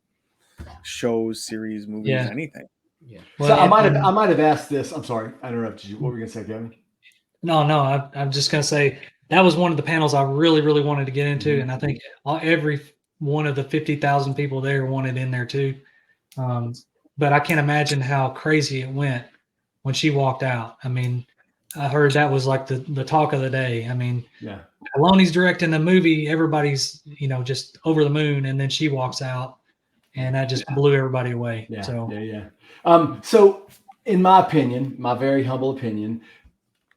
shows, series, movies, anything. Yeah. Well, so I might have asked this. I'm sorry, I interrupted you. What were you gonna say, Kevin? No, I'm just gonna say that was one of the panels I really, really wanted to get into, and I think every one of the 50,000 people there wanted in there too. But I can't imagine how crazy it went when she walked out. I mean, I heard that was like the talk of the day. I mean, Filoni's directing the movie, everybody's just over the moon, and then she walks out, and that just blew everybody away. So in my opinion, my very humble opinion,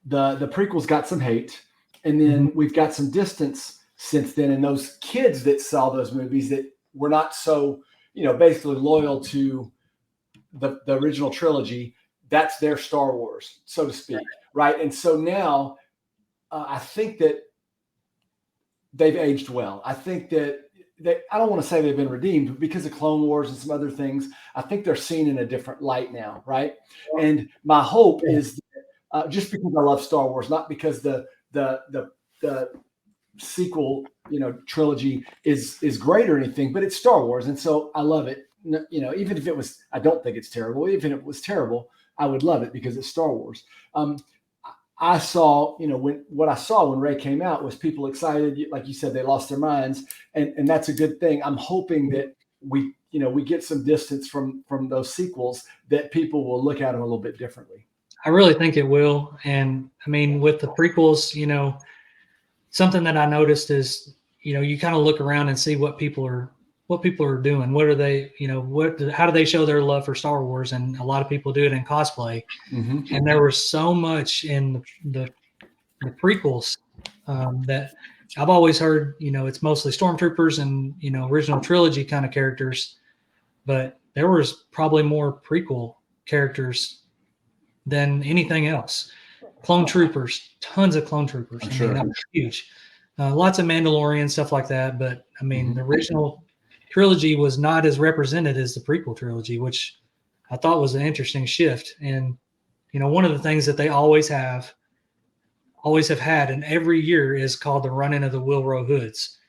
the prequels got some hate, and then we've got some distance since then. And those kids that saw those movies that were not so, basically loyal to the original trilogy, that's their Star Wars, so to speak. Right. And so now I think that they've aged well. I think that I don't want to say they've been redeemed, but because of Clone Wars and some other things, I think they're seen in a different light now. Right. And my hope is that, just because I love Star Wars, not because the sequel, trilogy is great or anything, but it's Star Wars. And so I love it. Even if it was, I don't think it's terrible. Even if it was terrible, I would love it because it's Star Wars. I saw, what I saw when Rey came out was people excited. Like you said, they lost their minds, and that's a good thing. I'm hoping that we get some distance from those sequels, that people will look at them a little bit differently. I really think it will. And I mean, with the prequels, something that I noticed is, you kind of look around and see what people are doing. What are they, how do they show their love for Star Wars? And a lot of people do it in cosplay. And there was so much in the prequels that I've always heard, it's mostly stormtroopers and, original trilogy kind of characters, but there was probably more prequel characters than anything else. Clone troopers, tons of clone troopers. I mean, that was huge. Lots of Mandalorian, stuff like that. But I mean, the original trilogy was not as represented as the prequel trilogy, which I thought was an interesting shift. And, one of the things that they always have had, and every year is called the run-in of the Wilro Hoods.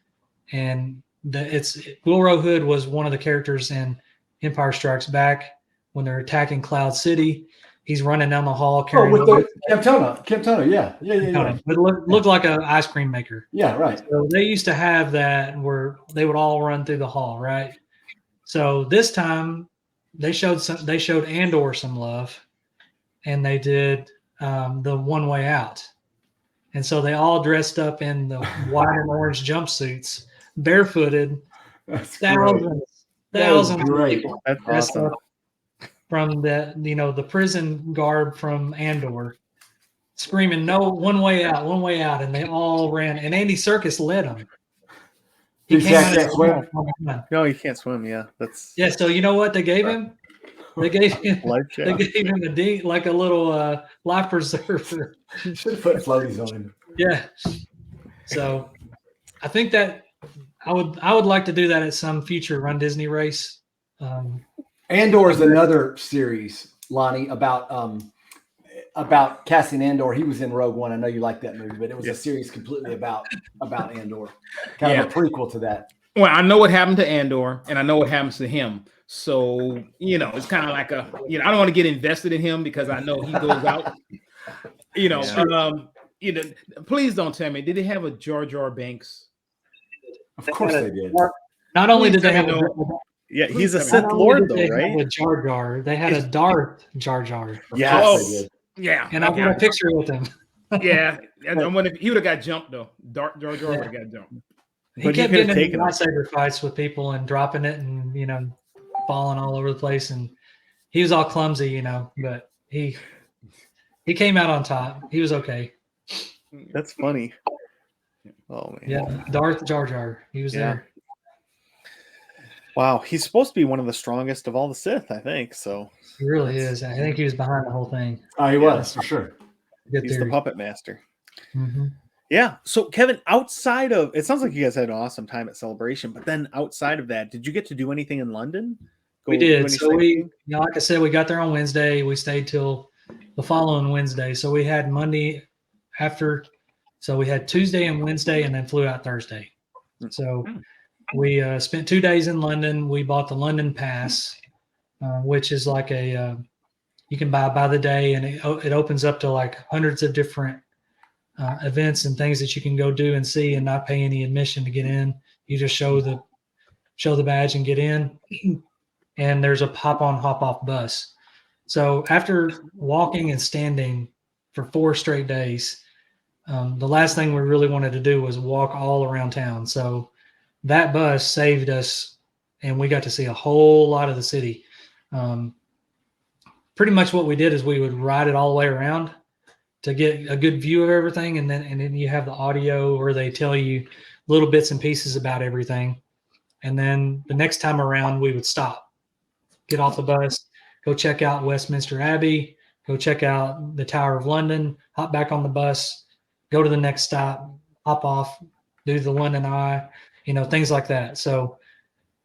And Wilro Hood was one of the characters in Empire Strikes Back when they're attacking Cloud City. He's running down the hall carrying with the Camtona, yeah. It looked like an ice cream maker. Yeah, right. So they used to have that where they would all run through the hall, right? So this time they showed Andor some love, and they did the One Way Out, and so they all dressed up in the white and orange jumpsuits, barefooted. That's thousands of people. That's awesome. From the prison guard from Andor, screaming, "No, one way out," and they all ran. And Andy Serkis led them. He can't swim. No, he can't swim. Yeah, So you know what they gave him? They gave him Life they jacket. gave him like a little life preserver. You should have put floaties on him. Yeah. So I think that I would like to do that at some future Run Disney race. Andor is another series, Lonnie, about Cassian Andor. He was in Rogue One. I know you like that movie, but it was a series completely about Andor, kind of a prequel to that. Well, I know what happened to Andor, and I know what happens to him. So it's kind of like I don't want to get invested in him because I know he goes out. Please don't tell me. Did they have a Jar Jar Banks? Of course they did. Not only did they have Yeah, he's a Sith Lord though, right? A Jar Jar. They had a Darth Jar Jar. Yes. Yeah. And I've got a picture with him. Yeah. And I wonder if he would have got jumped though. Jar Jar would have got jumped. He kept getting into lightsaber fights with people and dropping it and falling all over the place, and he was all clumsy, but he came out on top. He was okay. That's funny. Oh man. Yeah, Darth Jar Jar. He was there. Wow, he's supposed to be one of the strongest of all the Sith, I think. So he really is. I think he was behind the whole thing. Oh, he was for sure. He's the puppet master. Mm-hmm. Yeah. So Kevin, outside of it sounds like you guys had an awesome time at Celebration, but then outside of that, did you get to do anything in London? We did. So we, like I said, we got there on Wednesday. We stayed till the following Wednesday. So we had Monday after. So we had Tuesday and Wednesday, and then flew out Thursday. So we spent 2 days in London. We bought the London Pass, which is like you can buy by the day, and it opens up to like hundreds of different events and things that you can go do and see and not pay any admission to get in. You just show the badge and get in, and there's a hop on, hop off bus. So after walking and standing for 4 straight days, the last thing we really wanted to do was walk all around town. So that bus saved us, and we got to see a whole lot of the city. Pretty much what we did is we would ride it all the way around to get a good view of everything, and then you have the audio where they tell you little bits and pieces about everything. And then the next time around, we would stop, get off the bus, go check out Westminster Abbey, go check out the Tower of London, hop back on the bus, go to the next stop, hop off, do the London Eye, things like that. So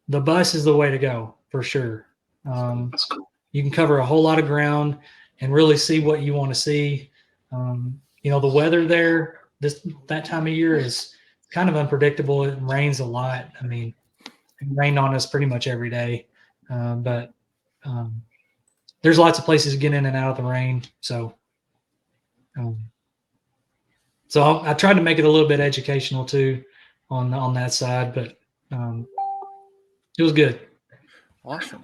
the bus is the way to go for sure. That's cool. You can cover a whole lot of ground and really see what you want to see. The weather there that time of year is kind of unpredictable. It rains a lot. I mean, it rained on us pretty much every day, but there's lots of places to get in and out of the rain. So I tried to make it a little bit educational too on that side, but it was good. Awesome.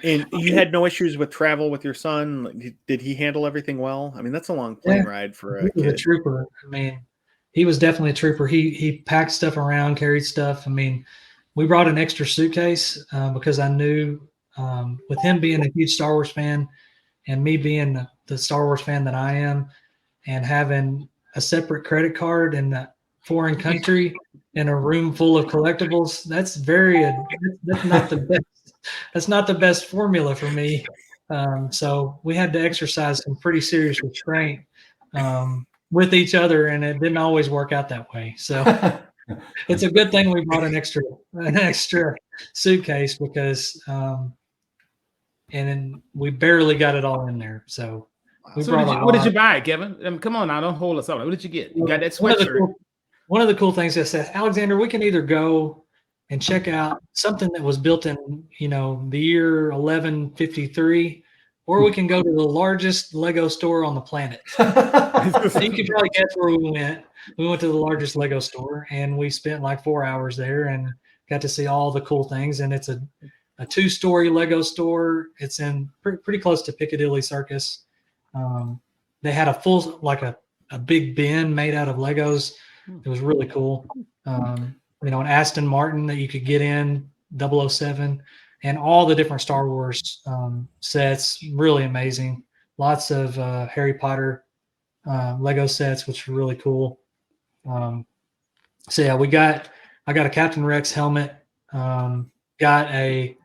And you had no issues with travel with your son? Did he handle everything well? I mean, that's a long plane ride for a kid. A trooper. I mean, he was definitely a trooper. He packed stuff around, carried stuff. I mean, we brought an extra suitcase because I knew with him being a huge Star Wars fan and me being the Star Wars fan that I am, and having a separate credit card in a foreign country in a room full of collectibles, that's not the best. That's not the best formula for me. So we had to exercise some pretty serious restraint with each other, and it didn't always work out that way. So it's a good thing we brought an extra suitcase because, and then we barely got it all in there. So what did you buy, Kevin? Come on now, don't hold us up. What did you get? You got that sweatshirt. One of the cool things that says, Alexander, we can either go and check out something that was built in, the year 1153, or we can go to the largest Lego store on the planet. So you can probably guess where we went. We went to the largest Lego store, and we spent like 4 hours there and got to see all the cool things. And it's a 2-story Lego store. It's in pretty close to Piccadilly Circus. They had a full, like a big bin made out of Legos. It was really cool. An Aston Martin that you could get in, 007, and all the different Star Wars sets. Really amazing. Lots of Harry Potter Lego sets, which were really cool. So yeah, I got a Captain Rex helmet. Got a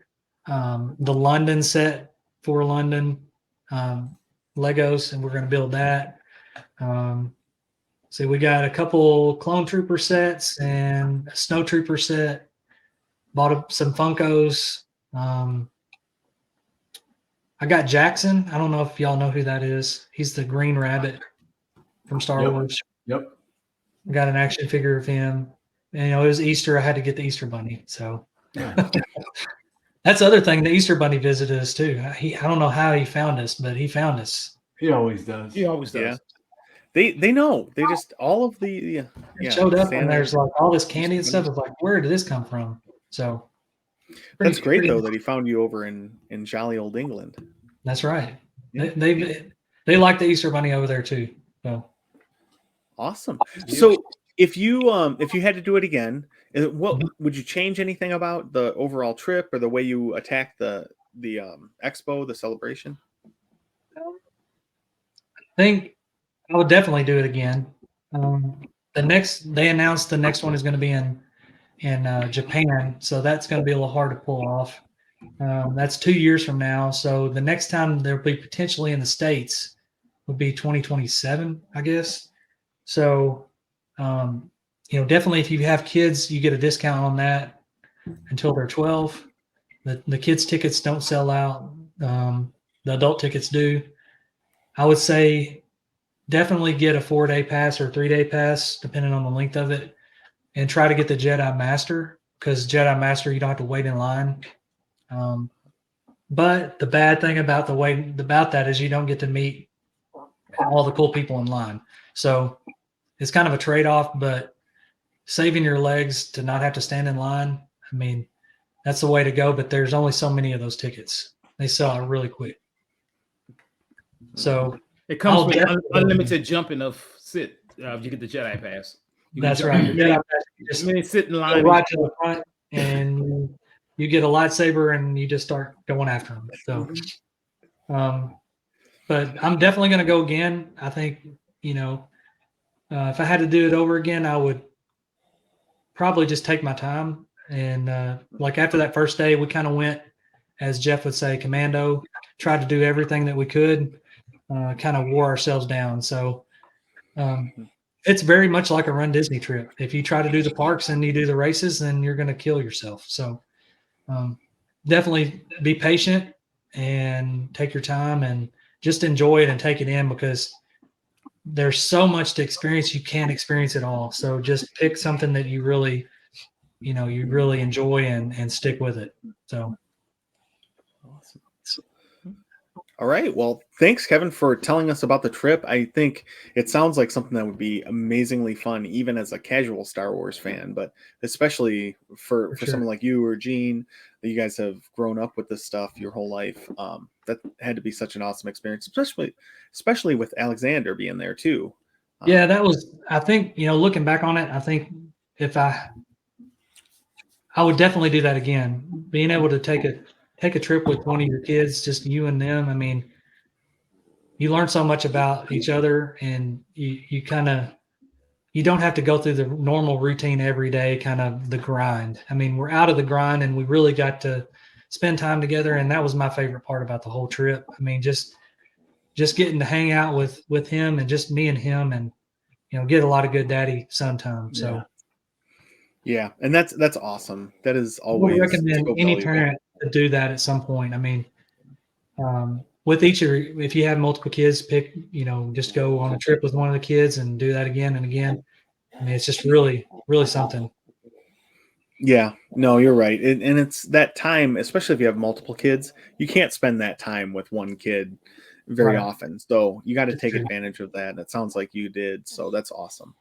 the London set for London Legos, and we're going to build that. So we got a couple Clone Trooper sets and a Snow Trooper set. Bought some Funkos. I got Jackson. I don't know if y'all know who that is. He's the Green Rabbit from Star Wars. Yep. I got an action figure of him. And, it was Easter. I had to get the Easter Bunny. So that's the other thing. The Easter Bunny visited us too. I don't know how he found us, but he found us. He always does. He always does. Yeah. They know. They just all of the Showed up and there's like all this candy and stuff. It's like, where did this come from? So that's great though that he found you over in jolly old England. That's right. Yeah. They like the Easter Bunny over there too. So awesome. So if you had to do it again, what would you change anything about the overall trip or the way you attacked the expo, the celebration? I think I would definitely do it again. They announced the next one is going to be in Japan, so that's going to be a little hard to pull off. That's 2 years from now. So the next time there'll be potentially in the States would be 2027, I guess. So, definitely if you have kids, you get a discount on that until they're 12. The kids' tickets don't sell out. The adult tickets do. I would say definitely get a 4-day pass or 3-day pass, depending on the length of it, and try to get the Jedi Master, because Jedi Master, you don't have to wait in line. But the bad thing about that is you don't get to meet all the cool people in line. So it's kind of a trade-off, but saving your legs to not have to stand in line, I mean, that's the way to go, but there's only so many of those tickets. They sell out really quick. So it comes with unlimited jumping of sit. You get the Jedi Pass. That's right. Jedi Pass, you just sit in line right to the front, and you get a lightsaber, and you just start going after them. So, but I'm definitely going to go again. I think, if I had to do it over again, I would probably just take my time. And like after that first day, we kind of went, as Jeff would say, commando, tried to do everything that we could, kind of wore ourselves down. So it's very much like a Run Disney trip. If you try to do the parks and you do the races, then you're going to kill yourself. So definitely be patient and take your time and just enjoy it and take it in, because there's so much to experience. You can't experience it all. So just pick something that you really, you really enjoy and stick with it. So. Awesome. All right. Well, thanks, Kevin, for telling us about the trip. I think it sounds like something that would be amazingly fun, even as a casual Star Wars fan, but especially for sure. someone like you or Gene, that you guys have grown up with this stuff your whole life. That had to be such an awesome experience, especially with Alexander being there too. Yeah, that was, I think, looking back on it, I think if I would definitely do that again. Being able to take a trip with one of your kids, just you and them. I mean, you learn so much about each other, and you don't have to go through the normal routine every day, kind of the grind. I mean, we're out of the grind, and we really got to spend time together. And that was my favorite part about the whole trip. I mean, just getting to hang out with him, and just me and him, and, get a lot of good daddy son time. So. Yeah. And that's awesome. That is always. I would recommend any parent to do that at some point. I mean, with if you have multiple kids, pick, just go on a trip with one of the kids and do that again and again. I mean, it's just really, really something. Yeah, no, you're right. And it's that time, especially if you have multiple kids, you can't spend that time with one kid very often. So you got to take advantage of that. And it sounds like you did. So that's awesome.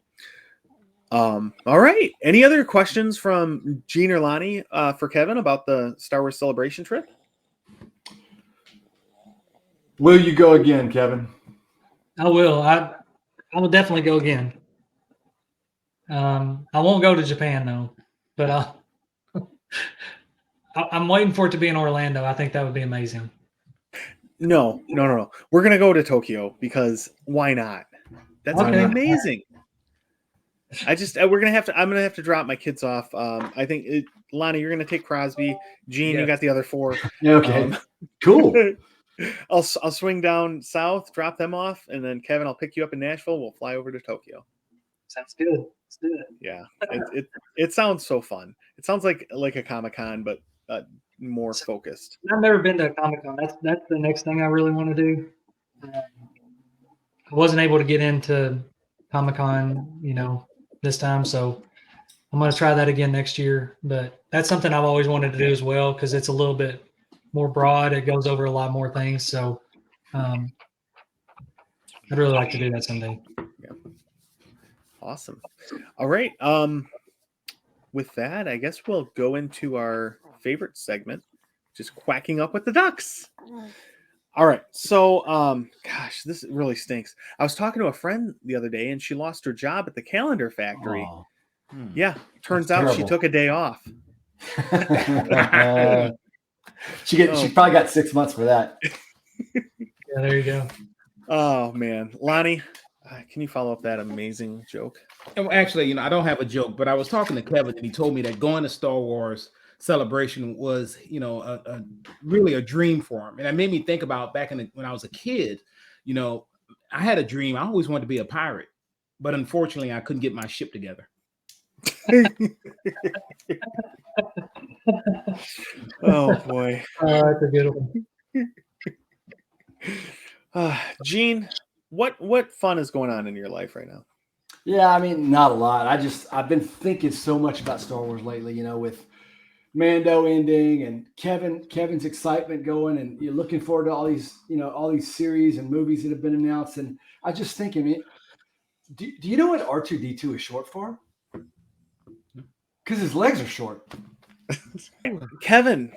All right. Any other questions from Gene or Lonnie for Kevin about the Star Wars Celebration trip? Will you go again, Kevin? I will. I will definitely go again. I won't go to Japan though, but I'm waiting for it to be in Orlando. I think that would be amazing. No. We're gonna go to Tokyo, because why not? That's gonna be amazing. we're gonna have to. I'm gonna have to drop my kids off. I think Lonnie, you're gonna take Crosby. Gene, you Yes. got the other 4. Okay, cool. I'll swing down south, drop them off, and then Kevin, I'll pick you up in Nashville. We'll fly over to Tokyo. Sounds good. Let's do it. Yeah, it sounds so fun. It sounds like a Comic-Con, but more focused. I've never been to a Comic-Con. That's the next thing I really want to do. I wasn't able to get into Comic-Con, this time, so I'm going to try that again next year. But that's something I've always wanted to do as well because it's a little bit more broad. It goes over a lot more things. So I'd really like to do that someday. Yeah. Awesome. All right. With that, I guess we'll go into our favorite segment, just quacking up with the ducks. All right. So, gosh, this really stinks. I was talking to a friend the other day, and she lost her job at the calendar factory. Oh. Yeah. Turns That's out she terrible. took a day off. She probably got 6 months for that. Yeah, there you go. Oh, man. Lonnie, can you follow up that amazing joke? And actually, I don't have a joke, but I was talking to Kevin, and he told me that going to Star Wars Celebration was, really a dream for him. And it made me think about back when I was a kid. I had a dream. I always wanted to be a pirate, but unfortunately, I couldn't get my ship together. Oh boy. That's a good one. Gene, what fun is going on in your life right now? Yeah, I mean, not a lot. I've been thinking so much about Star Wars lately, with Mando ending and Kevin's excitement going, and you're looking forward to all these series and movies that have been announced. And I just thinking, do you know what R2-D2 is short for? Because his legs are short. Kevin,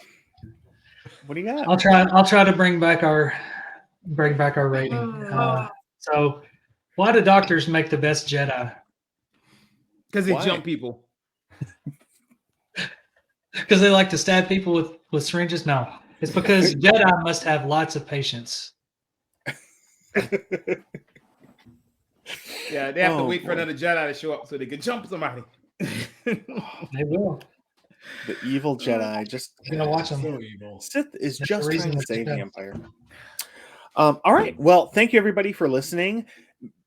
what do you got? I'll try to bring back our rating. So, why do doctors make the best Jedi? Because they Why? jump people. Because they like to stab people with syringes? No, it's because Jedi must have lots of patience. Yeah, they have to Oh, wait for boy. another Jedi to show up so they can jump somebody. They will. The evil Jedi just You're gonna watch them. So evil. Sith is That's just the reason trying to it's save the Jedi. Empire. All right. Well, thank you everybody for listening.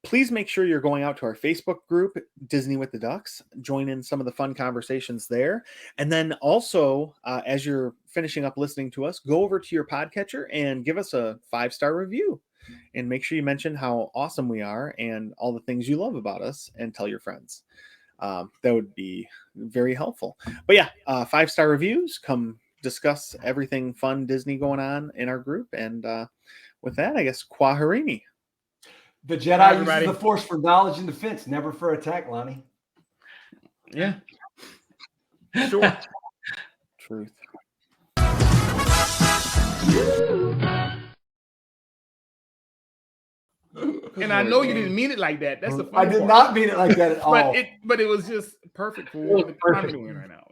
Please make sure you're going out to our Facebook group, Disney with the Ducks. Join in some of the fun conversations there. And then also, as you're finishing up listening to us, go over to your podcatcher and give us a 5-star review. And make sure you mention how awesome we are and all the things you love about us, and tell your friends. That would be very helpful. But yeah, 5-star reviews. Come discuss everything fun Disney going on in our group. And with that, I guess Kwaharini. The Jedi Bye, uses everybody. the Force for knowledge and defense, never for attack, Lonnie. Yeah. Sure. Truth. And I know you didn't mean it like that. That's the I funny did part. not mean it like that at all. But it was just perfect for It was the perfect. comedy we're in right now.